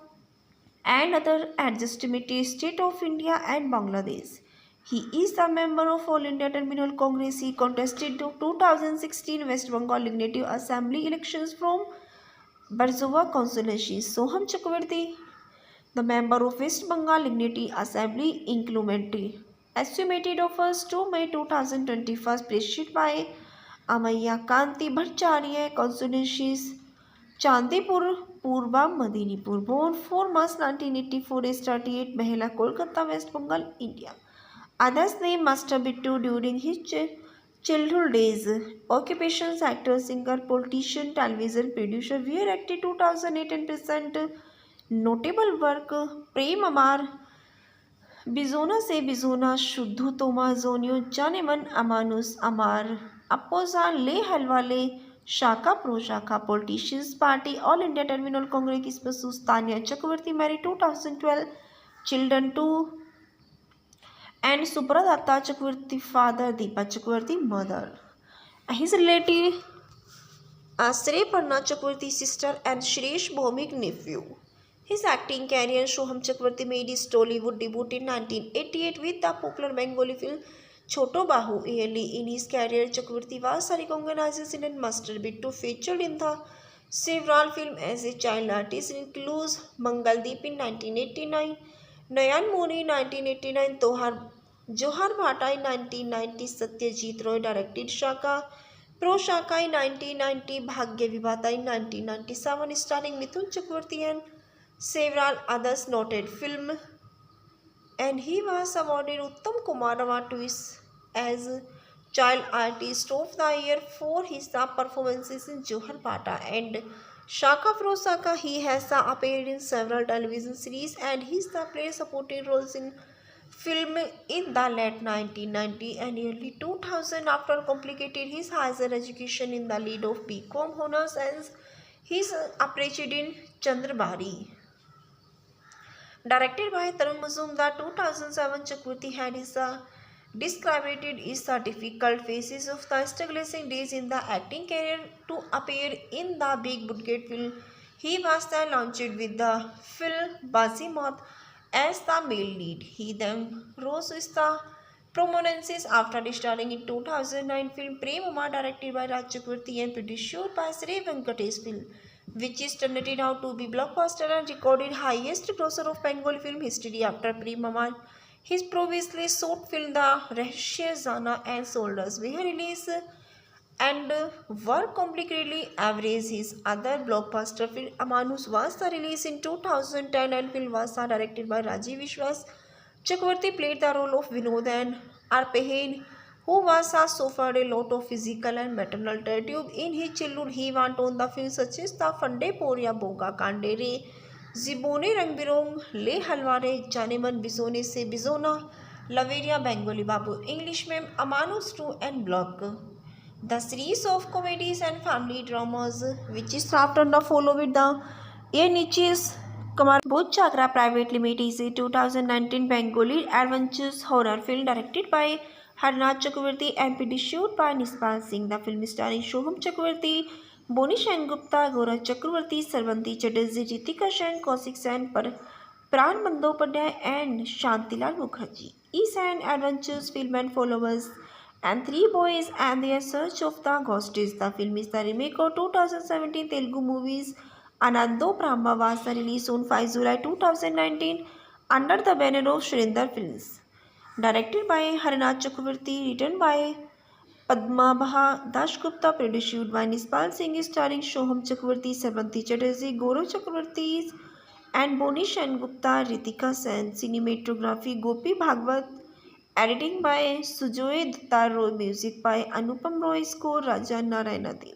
and other adjustment state of India and Bangladesh. He is a member of All India Terminal Congress. He contested the 2016 West Bengal Legislative Assembly elections from Barzova constituency. Soham Chakravarti, the member of West Bengal Legislative Assembly, estimated of 1st to May 2021, preceded by Amaya Kanti Bhattacharya constituencies. Chandipur Purba Medinipur, born 4 March 1984, is 38, Behela, Kolkata, West Bengal, India. Others name Master Bittu during his childhood days. Occupations: actor, singer, politician, television producer. Where acted 2008 and present. Notable work: Prem Amar, Bizona Se Bizona, Shuddhu Toma, Zonio, Janeman, Amanus, Amar, Appoza, Le Halwale, Shaka Pro Shaka, Politicians Party, All India Terminal Congress, Kispasus, Tanya Chakravarti, married 2012, children 2 and Supradatta Chakravarti, father, Deepa Chakravarti, mother. His relative Shrey Parna Chakravarti, sister, and Shreesh Bhomik, nephew. His acting career: Soham Chakravarti made his Tollywood debut in 1988 with the popular Bengali film Choto Bahu. Early in his career, Chakravarti was recognized in Master Bittu, featured in the several films as a child artist, includes Mangaldeep in 1989, Nayan Moni 1989, Johar Bhatta in 1990, Satyajit Roy directed Shaka, Pro Shaka in 1990, Bhagya Vibhata in 1997, starring Mithun Chakravarti and several others noted film, and he was awarded Uttam Kumar Award as Child Artist of the Year for his performances in Johar Bhatta and Shaka Pro Shaka. He has appeared in several television series and he played supporting roles in film in the late 1990 and early 2000. After completed his higher education in the lead of BCom honors and his appreciated in Chandrabari. Directed by Tarun Mazumdar, 2007, Chakravarti had described is the difficult phases of the struggling days in the acting career to appear in the big budget film. He was then launched with the film Bazimat as the male lead. He then rose to the prominence after starring in 2009 film Prem Amar, directed by Raj Chakravarti and produced by Sri Venkatesh Film, which is turned out to be blockbuster and recorded highest grosser of Bengali film history after Prem Amar. His previously short film The Rahsya Zana and Soldiers were released and were completely average. His other blockbuster film Amanus was released in 2010 and film was directed by Rajiv Vishwas. Chakravarti played the role of Vinod and Arpehin, who suffered a lot of physical and maternal tragedy in his childhood. He went on the films such as The Fande Poria Boga Kandere, Zibone Rang Birong, Le Halware, Janeman, Bizone Se Bizona, Laveria, Bengali Babu, English Mem, Amanus 2 and Block. The series of comedies and family dramas which is after the follow with the Niches Kamar Bhuj Chakra Private Limited is a 2019 Bengali adventures horror film directed by Harnath Chakravarti and produced by Nispal Singh. The film starring Soham Chakravarti, बोनी सेनगुप्ता, गौरव चक्रवर्ती, सरवंती चटर्जी, रितिका सेन, कौशिक सेन, पर प्राण Bandyopadhyay, and Shantilal Mukherjee. Is an adventurous film and followers and three boys and their search of the ghosties. The film is the remake of 2017 Telugu movies Anando Brahma was released on 5 July 2019 under the banner of Surinder Films. Directed by Harinath Chakravarti, written by Padmabha Dasgupta, produced by Nispal Singh, starring Shoham Chakravarti, Sarvanti Chatterjee, Gaurav Chakravarti, and Boni Gupta, Ritika Sen. Cinematography Gopi Bhagwat. Editing by Sujoy Dattar Roy. Music by Anupam Roy. Score Raja Narayana Dev.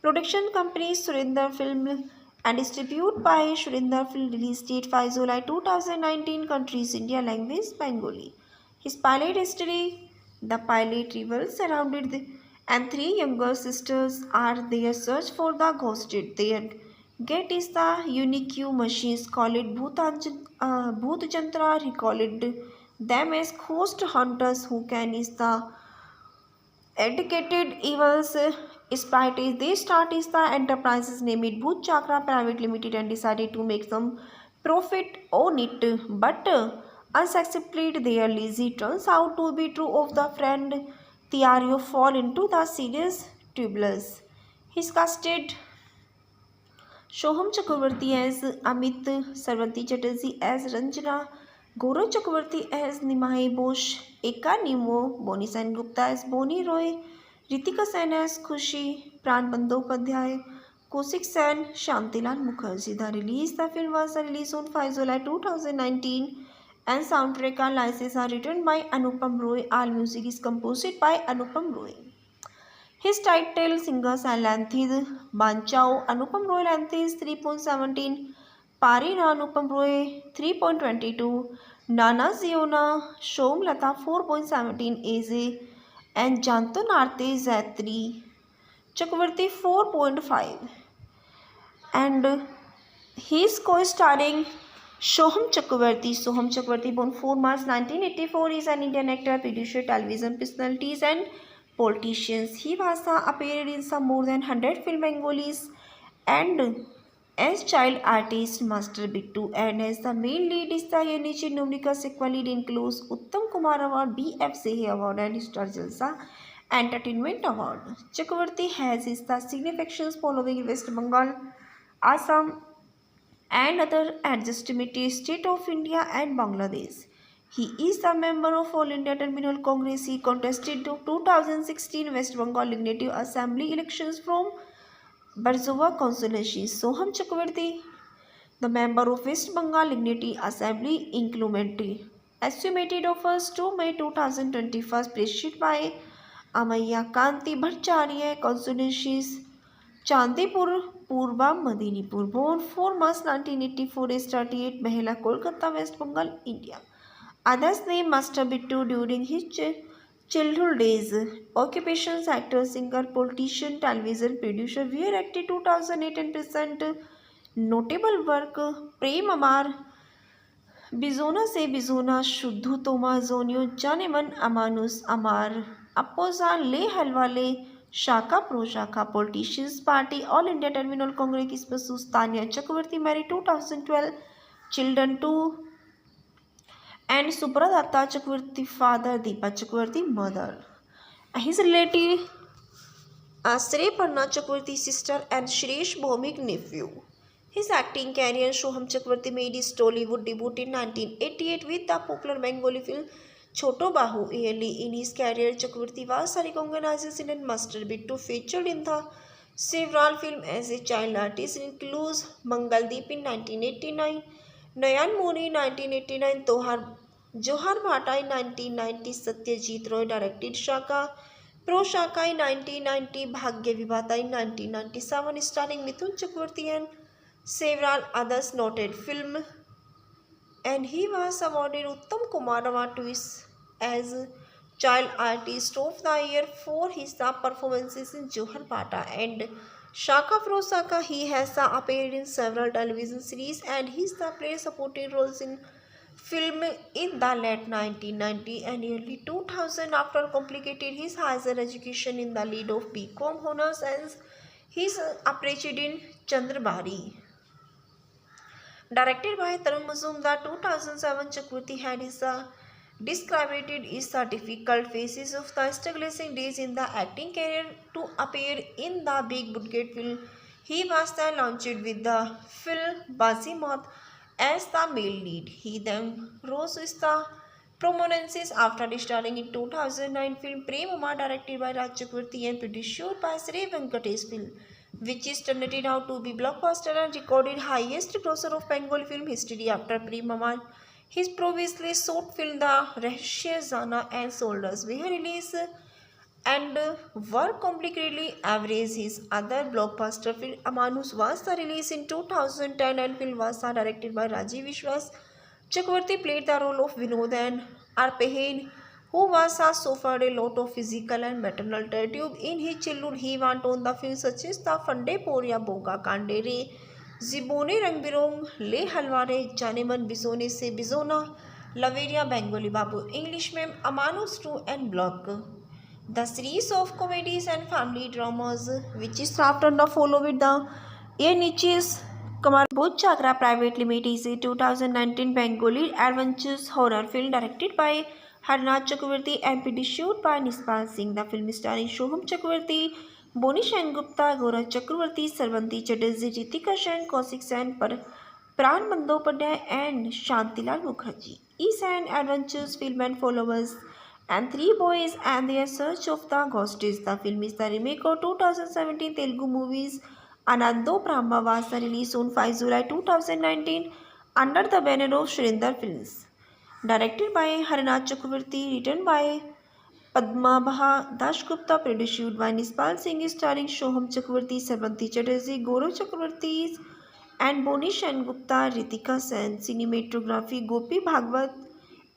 Production company Surinder Film and distributed by Surinder Film. Release date 5 July 2019. Countries India. Language Bengali. His pilot history. The pilot revolves around it and three younger sisters are there search for the ghosted. Their get is the unique machines call it Bhoot Jantra. He called it them as ghost hunters who can is the educated evils spies. They start is the enterprises name it Bhoot Chakra Private Limited and decided to make some profit on it, but unsuccessfully their lazy turns out to be true of the friend Tiario fall into the serious turbulence. He's casted Shoham Chakravarti as Amit, Sarvanti Chatterjee as Ranjana, Gaurav Chakravarti as Nimai Bosch, Eka Nemo, Boni Sen Gupta as Boni Roy, Ritika Sen as Khushi, Pran Bandyopadhyay, Kaushik Sen, Shantilal Mukherjee. The film was released on 5 July 2019 and soundtrack and licenses are written by Anupam Roy. All music is composed by Anupam Roy. His title singers are Lanthid Banchao, Anupam Roy Lanthis 3.17, Parina Anupam Roy 3.22, Nana Ziona Shom Lata 4.17 AZ, and Janto Narte Z3 Chakravarti 4.5. And he is co-starring Soham Chakravarti. Soham Chakravarti, born 4 March 1984, is an Indian actor, producer, television personalities, and politicians. He was appeared in some more than 100 film Bengalis and as child artist Master Bittu, and as the main lead is the Yanichi Numrika sequel lead includes Uttam Kumar Award, BFCA Award, and Star Jalsa Entertainment Award. Chakravarti has his the significance following West Bengal, Assam, and other adjustment state of India and Bangladesh. He is a member of All India Terminal Congress. He contested the 2016 West Bengal Legislative Assembly elections from Barzowa constituency. Soham Chakravarti, the member of West Bengal Legislative Assembly, incrementally estimated of 1st to May 2021, preceded by Amaya Kanti Bhattacharya constituencies. Chandipur, Purba, Medinipur. Born 4 March 1984, is 38, Behela, Kolkata, West Bengal, India. Others name Master Bittu during his childhood days. Occupations actor, singer, politician, television producer. Were active 2008 and present. Notable work Prem Amar, Bizona se Bizona, Shuddhu Toma Zonio, Janeman Amanus Amar, Appoza Le Halwale, Shaka Pro Shaka Politicians Party, All India Terminal Congress Kispasus Tanya Chakravarti married 2012, children 2 and Supradatta Chakravarti father, Deepa Chakravarti mother. His relative Shrey Parna Chakravarti sister and Shreesh Bhomik nephew. His acting career Shoham Chakravarti made his Tollywood debut in 1988 with the popular Bengali film Choto Bahu. Early in his career, Chakravarti was recognized in Master Bittu, featured in the several films as a child artist, includes Mangaldeep in 1989, Nayan Moni in 1989, Johar Bhatta in 1990, Satyajit Roy directed Shaka, Pro Shaka in 1990, Bhagya Vibhata in 1997, starring Mithun Chakravarti and several others noted film, and he was awarded Uttam Kumar Award as Child Artist of the Year for his performances in Johar Bhatta and Shaka Pro Shaka. He has appeared in several television series and he has played supporting roles in film in the late 1990 and early 2000. After completed his higher education in the lead of BCom honors and He is appreciated in Chandrabari. Directed by Tarun Mazum, the 2007 Chakravarti had is described is the difficult phases of the struggling days in the acting career to appear in the big budget film. He was then launched with the film Bazimat as the male lead. He then rose with the prominence after starring in 2009 film Premama directed by Raj Chakravarti and produced by Sri Venkatesh film, which is turned out to be blockbuster and recorded highest grosser of Bengal film history after Premama. His previously short film The Rahsya Zana and Soldiers were released and were completely average. His other blockbuster film Amanus was released in 2010 and film was directed by Rajiv Vishwas. Chakravarti played the role of Vinod and Arpehain, who was suffered a lot of physical and maternal tragedy in his childhood. He went on the film such as The Fande Poria Boga Kandere, Zibone Rang Birong, Le Halware, Janeman Bizone Se Bizona, Laveria Bengali Babu, English Mem, Amanus 2 and Block. The series of comedies and family dramas, which is after the follow with the A Niches Kamar Bhuj Chakra Private Limited, is a 2019 Bengali adventures horror film directed by Harnath Chakravarti and produced by Nispal Singh. The film starring Shoham Chakravarti, Boni Gupta, Gaurav Chakravarti, Sarvanti Chatterjee, Ritika Sen, Kaushik Sen, Pran Bandyopadhyay and Shantilal Mukherjee. Is an adventures film and followers and three boys and their search of the ghosts. The film is the remake of 2017 Telugu movies Anando Brahma was released on 5 July 2019 under the banner of Shrindar Films. Directed by Harnath Chakravarti, written by Padmabha Dasgupta, produced by Nispal Singh, starring Shoham Chakravarti, Sarvanti Chatterjee, Gaurav Chakravarti and Boni Gupta, Ritika Sen. Cinematography Gopi Bhagwat.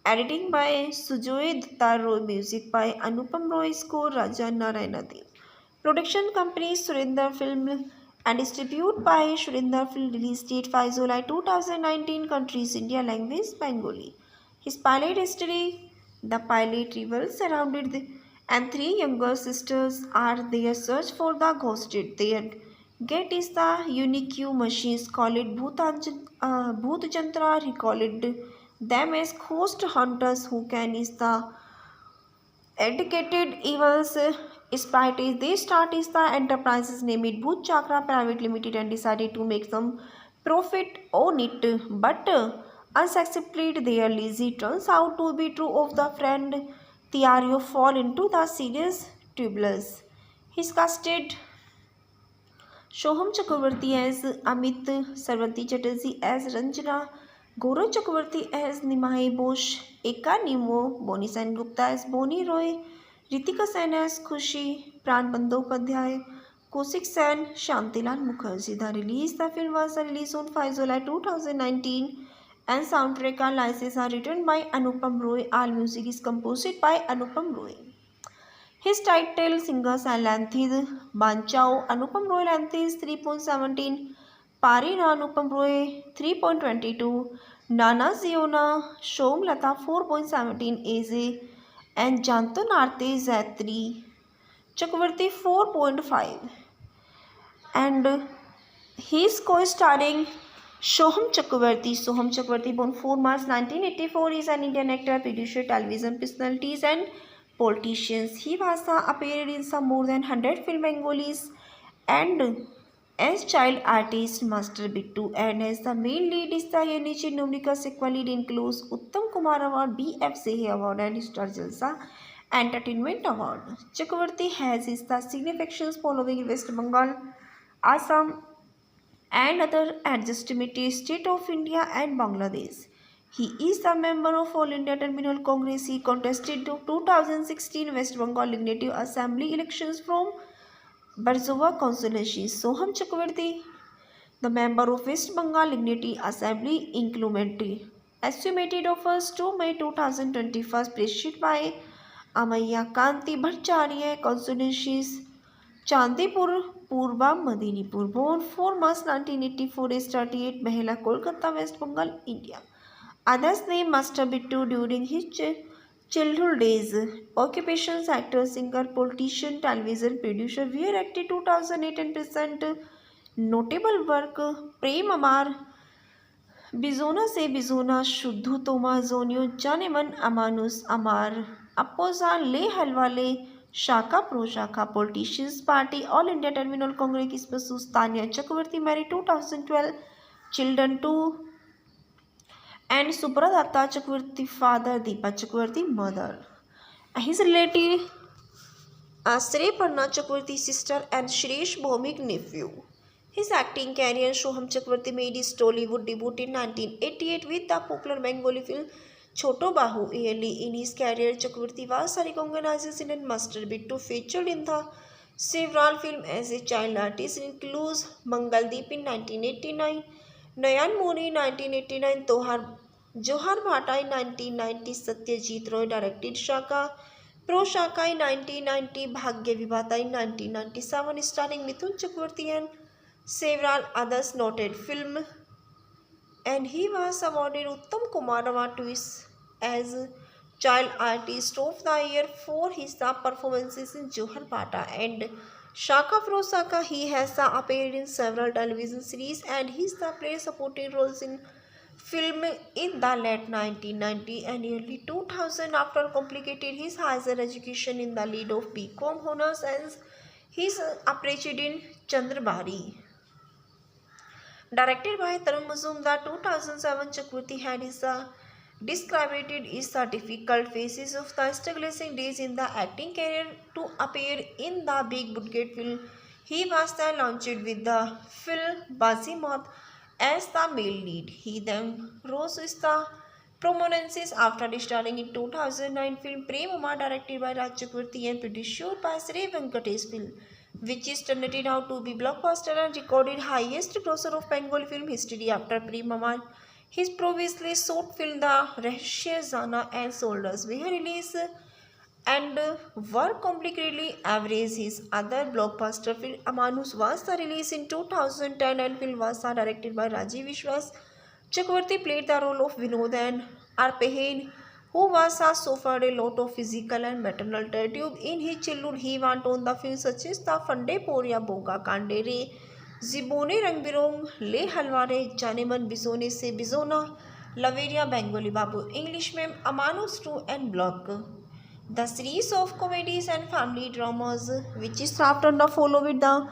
Editing by Sujoy Datta Roy, music by Anupam Roy, score Raja Narayana Dev. Production company Surinder Film and distributed by Surinder Film. Release date 5 July 2019. Countries India. Language Bengali. His pilot history: the pilot revolves around it and three younger sisters are their search for the ghosted. Their get is the unique machines called Bhoot Jantra. He called them as ghost hunters who can is the educated evils spite is they start is the enterprises named Bhoot Chakra Private Limited and decided to make some profit on it, but unsuccessfully their lazy turns out to be true of the friend Tiario fall into the serious turbulence. He's casted Shoham Chakravarti as Amit, Sarvanti Chatterjee as Ranjana, Gaurav Chakravarti as Nimai Bosch, Eka Nemo, Boni Sen Gupta as Boni Roy, Ritika Sen as Khushi, Pran Bandyopadhyay, Kaushik Sen, Shantilal Mukherjee. The film was released on 5 July 2019 and soundtrack and licenses are written by Anupam Roy. All music is composed by Anupam Roy. His title singers are length Banchao Anupam Roy length is 3.17, Parina Anupam Roy 3.22, Nana Ziona Shom Lata 4.17 AZ and Janto Narte Z3 Chakravarti 4.5 and he is co-starring Shoham Chakravarti. Soham Chakravarti, born 4 March 1984, is an Indian actor, producer, television personalities and politicians. He was appeared in some more than 100 film Bengalis and as child artist Master Bittu and as the main lead is the Yenichi Numrika sequel lead includes Uttam Kumar Award, BF Sehe Award and Star Jalsa Entertainment Award. Chakravarti has his the significance following West Bengal, Assam and other adjustment state of India and Bangladesh. He is a member of All India Terminal Congress. He contested the 2016 West Bengal Legislative Assembly elections from Barzova constituency. Soham Chakravarti, the member of West Bengal Legislative Assembly, included estimated of 1st to May 2021, preceded by Amaya Kanti Bhattacharya constituencies. Chandipur, Purba, Medinipur, born 4 March 1984, is 38, Behela, Kolkata, West Bengal, India. Others name Master Bittu during his Childhood days, occupations, actor, singer, politician, television producer, were acted 2008 and present. Notable work, Prem Amar, Bizona se Bizona, Shuddhu Toma Zonio, Janeman Amanus Amar, Appoza Le Halwale, Shaka Pro Shaka, Politicians Party, All India Terminal Congress, Kispasus, Tanya Chakravarti, married 2012, children 2, and Supradatta Chakravarti, father, Deepa Chakravarti, mother. His relative Asre Parna Chakravarti, sister, and Shreesh Bhomik, nephew. His acting career, Shoham Chakravarti made his Tollywood debut in 1988 with the popular Bengali film Choto Bahu. Early in his career, Chakravarti was recognized and master bit to featured in the several films as a child artist, includes Mangaldeep in 1989, Nayan Moni 1989, Johar Bhatta in 1990, Satyajit Roy directed Shaka, Pro Shaka in 1990, Bhagya Vibhata in 1997, starring Mithun Chakravarti and several others noted film, and he was awarded Uttam Kumar Award twice as Child Artist of the Year for his performances in Johar Bhatta and Shaka Pro Shaka. He has appeared in several television series and he's played supporting roles in film in the late 1990 and early 2000. After completed his higher education in the lead of BCom honors and he's appreciated in Chandrabari. Directed by Tarun Mazumdar, 2007, Chakravarti had described it is the difficult phases of the struggling days in the acting career to appear in the big budget film. He was then launched with the film Bazimat as the male lead. He then rose with the prominence after starring in 2009 film Prem Uma, directed by Raj Chakravarti and produced by Sri Venkatesh film, which is turned out to be blockbuster and recorded highest grosser of Bengal film history after Prem Uma. His previously short film The Rahsya Zana and Soldiers were released and were completely average. His other blockbuster film Amanus was released in 2010 and film was directed by Rajiv Vishwas. Chakravarti played the role of Vinod and Arpehain, who was suffered a lot of physical and maternal tragedy in his childhood. He went on the films such as The Fande Poria Boga Kandere, Zibone Rang Birong, Le Halware, Janeman Bizone Se Bizona, Laveria Bengali Babu, English Mem, Amanus 2 and Block. The series of comedies and family dramas, which is after the follow with the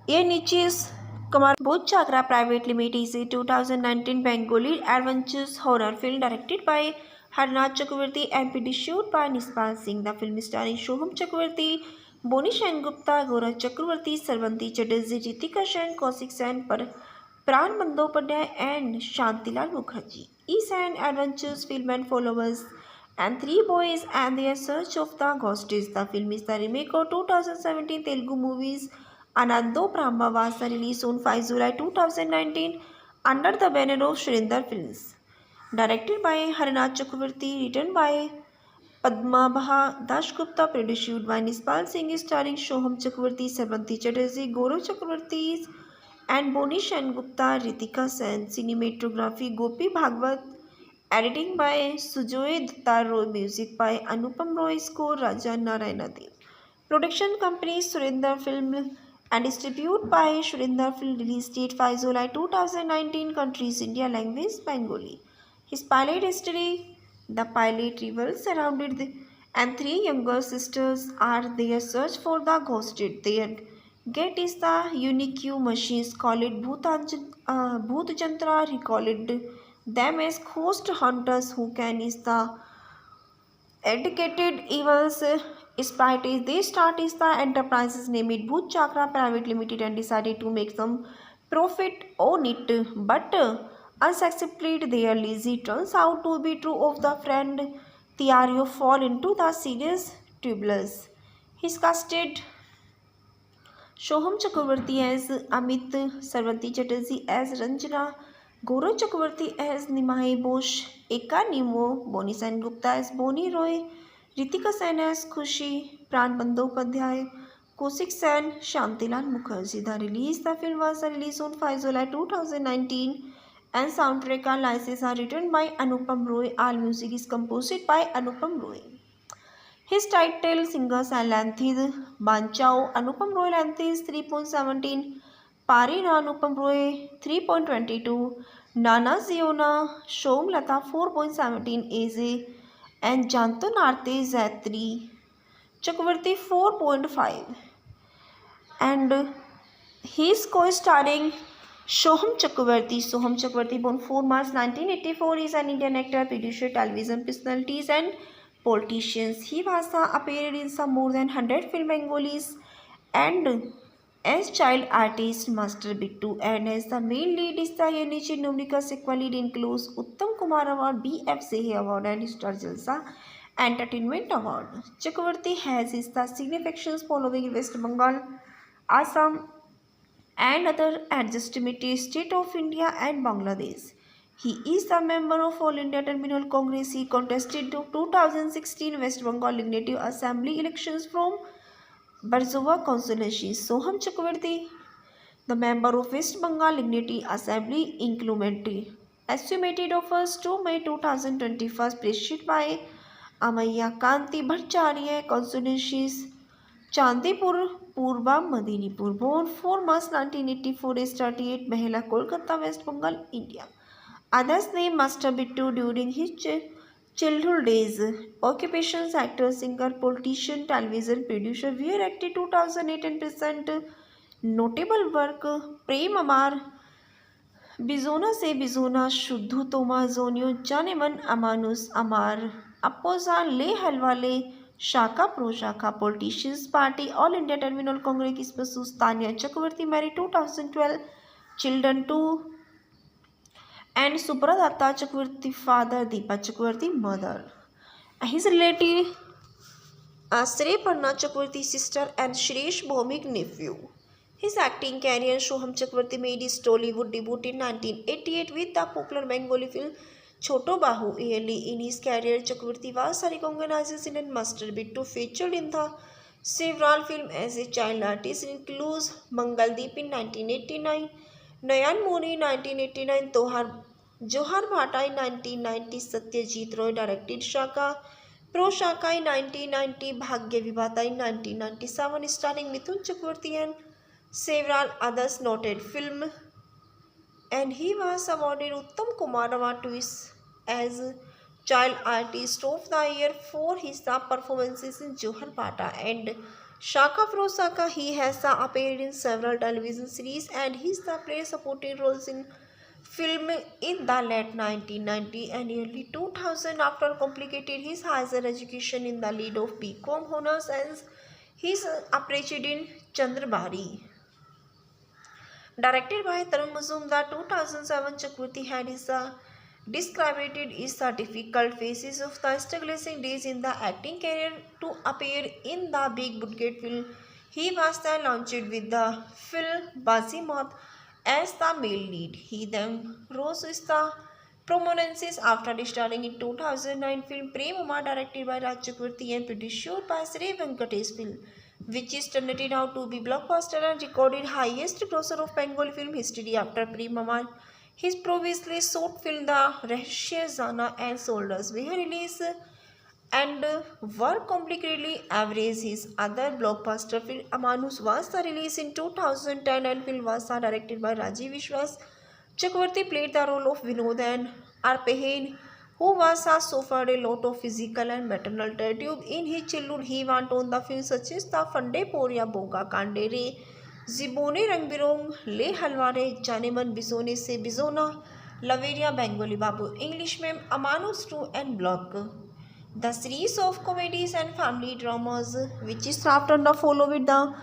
A Niches Kamar Bhuj Chakra Private Limited, is a 2019 Bengali adventures horror film directed by Harnath Chakravarti and produced by Nispal Singh. The film starring Shoham Chakravarti, Boni Gupta, Gaurav Chakravarti, Sarvanti Chatterjee, Ritika Sen, Kaushik Sen, Pran Bandyopadhyay and Shantilal Mukherjee. Is an adventures film and followers and three boys and their search of the ghosties. The film is the remake of 2017 Telugu movies Anando Brahma, was released on 5 July 2019 under the banner of Shrindar Films. Directed by Harnath Chakravarti, written by Padmabha Dasgupta, produced by Nispal Singh, starring Shoham Chakravarti, Sarvanti Chatterjee, Gaurav Chakravarti and Boni Gupta, Ritika Sen. Cinematography Gopi Bhagwat. Editing by Sujoy Datta Roy, music by Anupam Roy, score Raja Narayanadin. Production company Surinder Film and distributed by Surinder Film. Release date 5 July 2019. Countries India. Language Bengali. His pilot history: the pilot revolves around it and three younger sisters are their search for the ghosted. Their get is the unique machines called Bhoot Jantra. He called them as ghost hunters who can is the educated evils spite is they start is the enterprises named Bhoot Chakra Private Limited and decided to make some profit on it, but unsuccessfully their lazy turns out to be true of the friend Tiario fall into the serious turbulence. He's casted Shoham Chakravarti as Amit, Sarvanti Chatterjee as Ranjana, Gaurav Chakravarti as Nimai Bosch, Eka Nemo, Boni Sen Gupta as Boni Roy, Ritika Sen as Khushi, Pran Bandyopadhyay, Kaushik Sen, Shantilal Mukherjee. The film was released on 5 July 2019 and soundtrack and licenses are written by Anupam Roy. All music is composed by Anupam Roy. His title singers and length Banchao Anupam Roy length is 3.17, Parina Anupam Roy 3.22, Nana Ziona Shomlata 4.17 AZ and Janto Narte Z3 Chakravarti 4.5 and he is co-starring Soham Chakravarti. Soham Chakravarti, born 4 March 1984, is an Indian actor, producer, television personalities, and politicians. He was appeared in some more than 100 film Bengalis and as child artist Master Bittu, and as the main lead is the Yenichi Numrika sequel lead includes Uttam Kumar Award, BF Sehe Award, and Star Jalsa Entertainment Award. Chakravarti has his the significance following West Bengal, Assam, and other adjustment state of India and Bangladesh. He is a member of All India Terminal Congress. He contested the 2016 West Bengal Legislative Assembly elections from Barzova constituency. Soham Chakravarti, the member of West Bengal Legislative Assembly incrementally estimated of 1st to May 2021, preceded by Amaya Kanti Bhattacharya constituencies Chandipur, Purba, Medinipur. Born 4 March 1984, is 38, Mahela, Kolkata, West Bengal, India. Others name Master Bittu during his childhood days. Occupations: actor, singer, politician, television producer. Where acted 2008 and present. Notable work: Prem Amar, Bizona Se Bizona, Shuddhu Toma Zonio, Janeman Amanus Amar, Appoza Le Halwale, Shaka Pro Shaka, Politicians Party, All India Terminal Congress, Basus Tanya Chakravarti, married 2012, children 2, and Supradatta Chakravarti, father, Deepa Chakravarti, mother. His relative Shrey Parna Chakravarti, sister, and Shreesh Bhomik, nephew. His acting career: Soham Chakravarti made his Tollywood debut in 1988 with the popular Bengali film Choto Bahu. Early in his career, Chakravarti was recognized and Master Bittu featured in the several films as a child artist, includes Mangaldeep in 1989, Nayan Moni 1989, Johar Bhatta in 1990, Satyajit Roy directed Shaka Pro Shaka in 1990, Bhagya Vibhata in 1997, starring Mithun Chakravarti and several others noted film, and he was awarded Uttam Kumar Award as Child Artist of the Year for his performances in Johar Bhatta and Shaka Pro Shaka. He has appeared in several television series and he played supporting roles in film in the late 1990 and early 2000. After completed his higher education in the lead of BCom honors and his appreciated in Chandrabari. Directed by Tarun Mazumdar, 2007, Chakravarti had described is the difficult phases of the struggling days in the acting career to appear in the big budget film. He was then launched with the film Bazimat as the male lead. He then rose with the prominence after starring in 2009 film Prem Amar, directed by Raj Chakravarti and produced by Sri Venkatesh film, which is turned out to be blockbuster and recorded highest grosser of Bengali film history after Prem Amar. His previously short film The Rahsya Jana and Soldiers were released and were completely average. His other blockbuster film Amanus was released in 2010 and film was directed by Rajiv Vishwas. Chakravarti played the role of Vinod and Arpehain, who was suffered a lot of physical and maternal tragedy in his childhood. He went on the films such as The Fande Poria Boga Kandere, Zibone Rangbirong, Le Halware, Janeman Bizone Se Bizona, Laveria Bengali Babu, English Mem, Amanus 2 and Block. The series of comedies and family dramas which is after the follow with the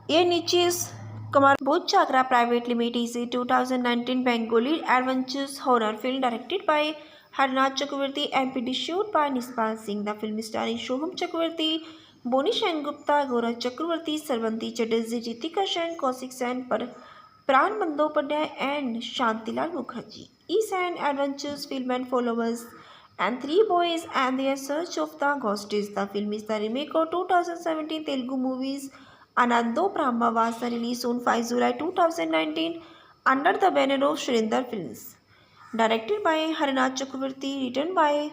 A Niches Kumar Bhuj Chakra Private Limited is a 2019 Bengali adventures horror film directed by Harnath Chakravarti and produced by Nispal Singh. The film starring Soham Chakravarti, Boni Sengupta, Gaurav Chakravarti, Sarvanti Chatterjee, Ritika Sen, Kaushik Sen, Pran Bandyopadhyay and Shantilal Mukherjee. Is an adventures film and followers and three boys and their search of the ghosts. The film is the remake of 2017 Telugu movies Anando Brahma was released on 5 July 2019 under the banner of Shrindar Films. Directed by Harnath Chakravarti, written by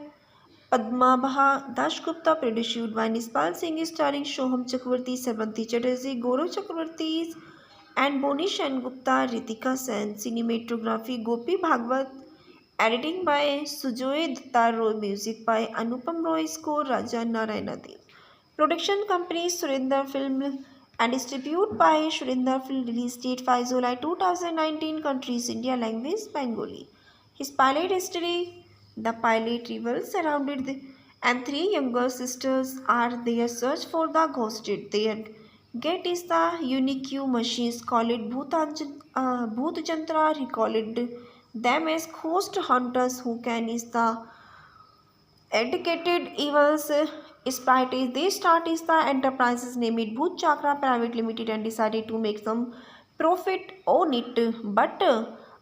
Padmabha Dashgupta, produced by Nispal Singh, starring Shoham Chakravarti, Sarvanti Chatterjee, Gaurav Chakravarti, and Boni Gupta, Ritika Sen. Cinematography Gopi Bhagwat. Editing by Sujoy Dutta Roy. Music by Anupam Roy. Score Raja Narayana Dev. Production company Surinder Film and distributed by Surinder Film. Release date 5 July 2019. Countries India. Language Bengali. His pilot history. The pilot revolves surrounded and three younger sisters are their search for the ghosted. Their get is the unique machines called Bhoot Jantra. He called them as ghost hunters who can is the educated evils spies. They start is the enterprises named Bhoot Chakra Private Limited and decided to make some profit on it, but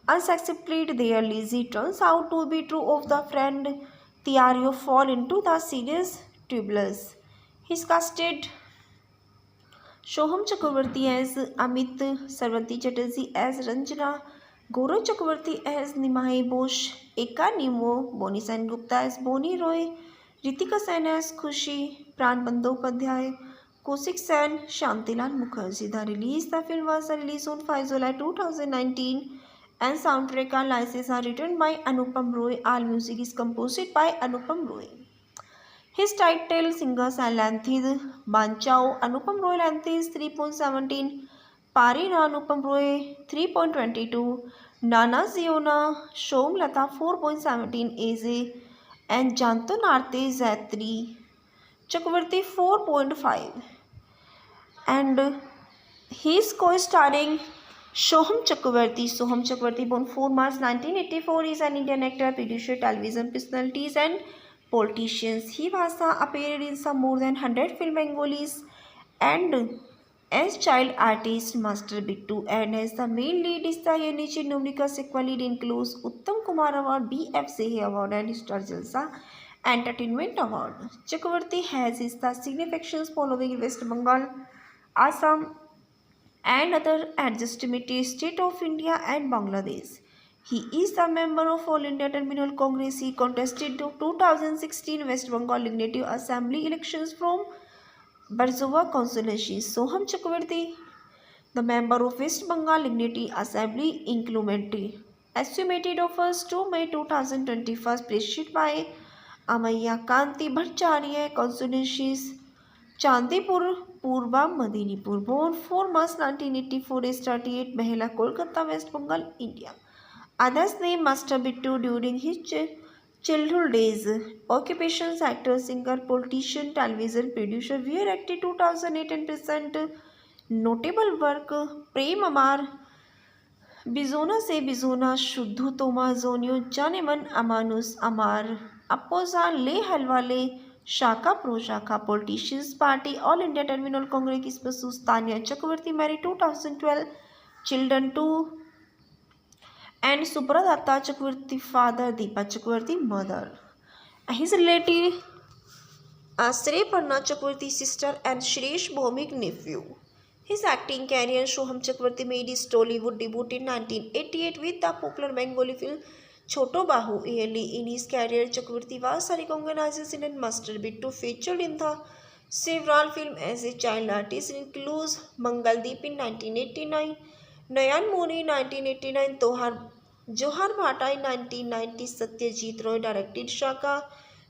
unsuccessfully their lazy turns out to be true of the friend. Tiario fall into the serious troubles. He's casted Shoham Chakravarti as Amit, Sarvanti Chatterjee as Ranjana, Gaurav Chakravarti as Nimai Bosch, Eka Nemo, Boni Sen Gupta as Boni Roy, Ritika Sen as Khushi, Pran Bandyopadhyay, Kaushik Sen, Shantilal Mukherjee. The film was released on 5 July 2019 and soundtrack and licenses are written by Anupam Roy. All music is composed by Anupam Roy. His title singers are Lanthid Banchao, Anupam Roy Lanthis 3.17, Parina Anupam Roy 3.22, Nana Ziona, Shom Lata 4.17 AZ, and Janto Narte Z3, Chakravarti 4.5. And he is co-starring Shoham Chakravarti. Soham Chakravarti, born 4 March 1984, is an Indian actor, producer, television personalities, and politicians. He was appeared in some more than 100 film Bengalis and as child artist Master Bittu, and as the main lead is the Yanichi Numrika sequel lead includes Uttam Kumar Award, BFCA Award, and Star Jalsa Entertainment Award. Chakravarti has his the significance following West Bengal, Assam, and other adjustment state of India and Bangladesh. He is a member of All India Terminal Congress. He contested the 2016 West Bengal Legislative Assembly elections from Barzova constituency. Soham Chakravarti, the member of West Bengal Legislative Assembly, included estimated of 1st to May 2021, preceded by Amaya Kanti Bhattacharya constituencies. Chandipur, Purba, Medinipur, born 4 March 1984, is 38, Behela, Kolkata, West Bengal, India. Others name Master Bittu during his childhood days. Occupations actor, singer, politician, television producer, where acted 2008 and present notable work Prem Amar, Bizona Se Bizona, Shuddhu Toma Zonio, Janeman Amanus Amar, Appoza Le Halwale, Shaka Pro Shaka Politicians Party, All India Terminal Congress Basus Tanya Chakravarti married 2012, children 2 and Subradatta Chakravarti father, Deepa Chakravarti mother. His relative Sri Parna Chakravarti sister and Shreesh Bhomik nephew. His acting career Shoham Chakravarti made his Tollywood debut in 1988 with the popular Bengali film Choto Bahu. Early in his career, Chakravarti was recognized in Master Bittu, featured in the several films as a child artist, includes Mangaldeep in 1989, Nayan Moni in 1989, Johar Bhatta in 1990, Satyajit Roy directed Shaka,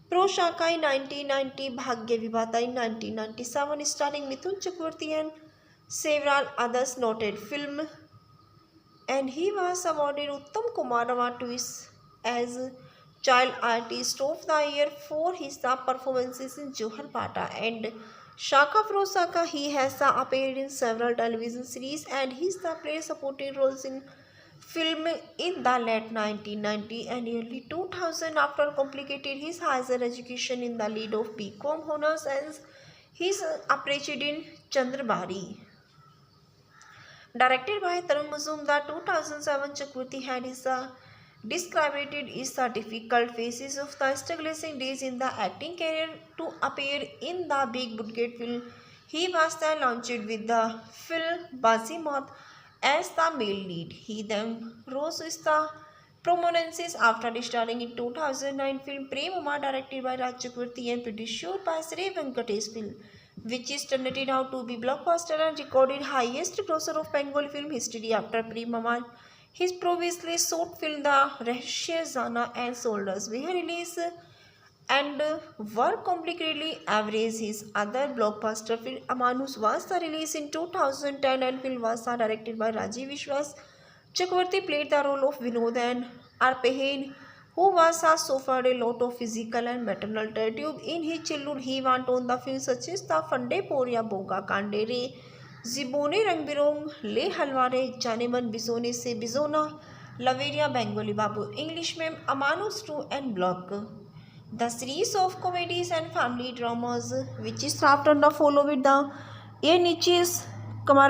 Pro Shaka in 1990, Bhagya Vibhata in 1997, starring Mithun Chakravarti and several others noted film, and he was awarded Uttam Kumar Award as Child Artist of the Year for his performances in Johar Bhatta and Shaka Pro Shaka. He has appeared in several television series and he played supporting roles in film in the late 1990 and early 2000 after completed his higher education in the lead of BCom honors and his appreciated in Chandrabari. Directed by Tarun Mazumdar, 2007, Chakravarti had described is the difficult phases of the struggling days in the acting career to appear in the big budget film. He was then launched with the film Bazimat as the male lead. He then rose to the prominences after starring in 2009 film Prem Uma directed by Raj Chakravarti and produced by Sri Venkatesh Film, which is turned out to be blockbuster and recorded highest grosser of Bengali film history after Prem Uma. His previously short film The Rahsya Zana and Soldiers were released and were completely average. His other blockbuster film Amanus was released in 2010 and film was directed by Rajiv Vishwas. Chakravarti played the role of Vinod and Arpehen, who was suffered a lot of physical and maternal tragedy in his childhood. He went on the films such as The Fande Poria Boga Kandere, Zibone Rangberong, Le Halware, Janeman Bizone Se Bizona, Laveria Bengali Babu, English Mem, Amanus 2 and Block. The series of comedies and family dramas which is after the follow with the A Niches Kamar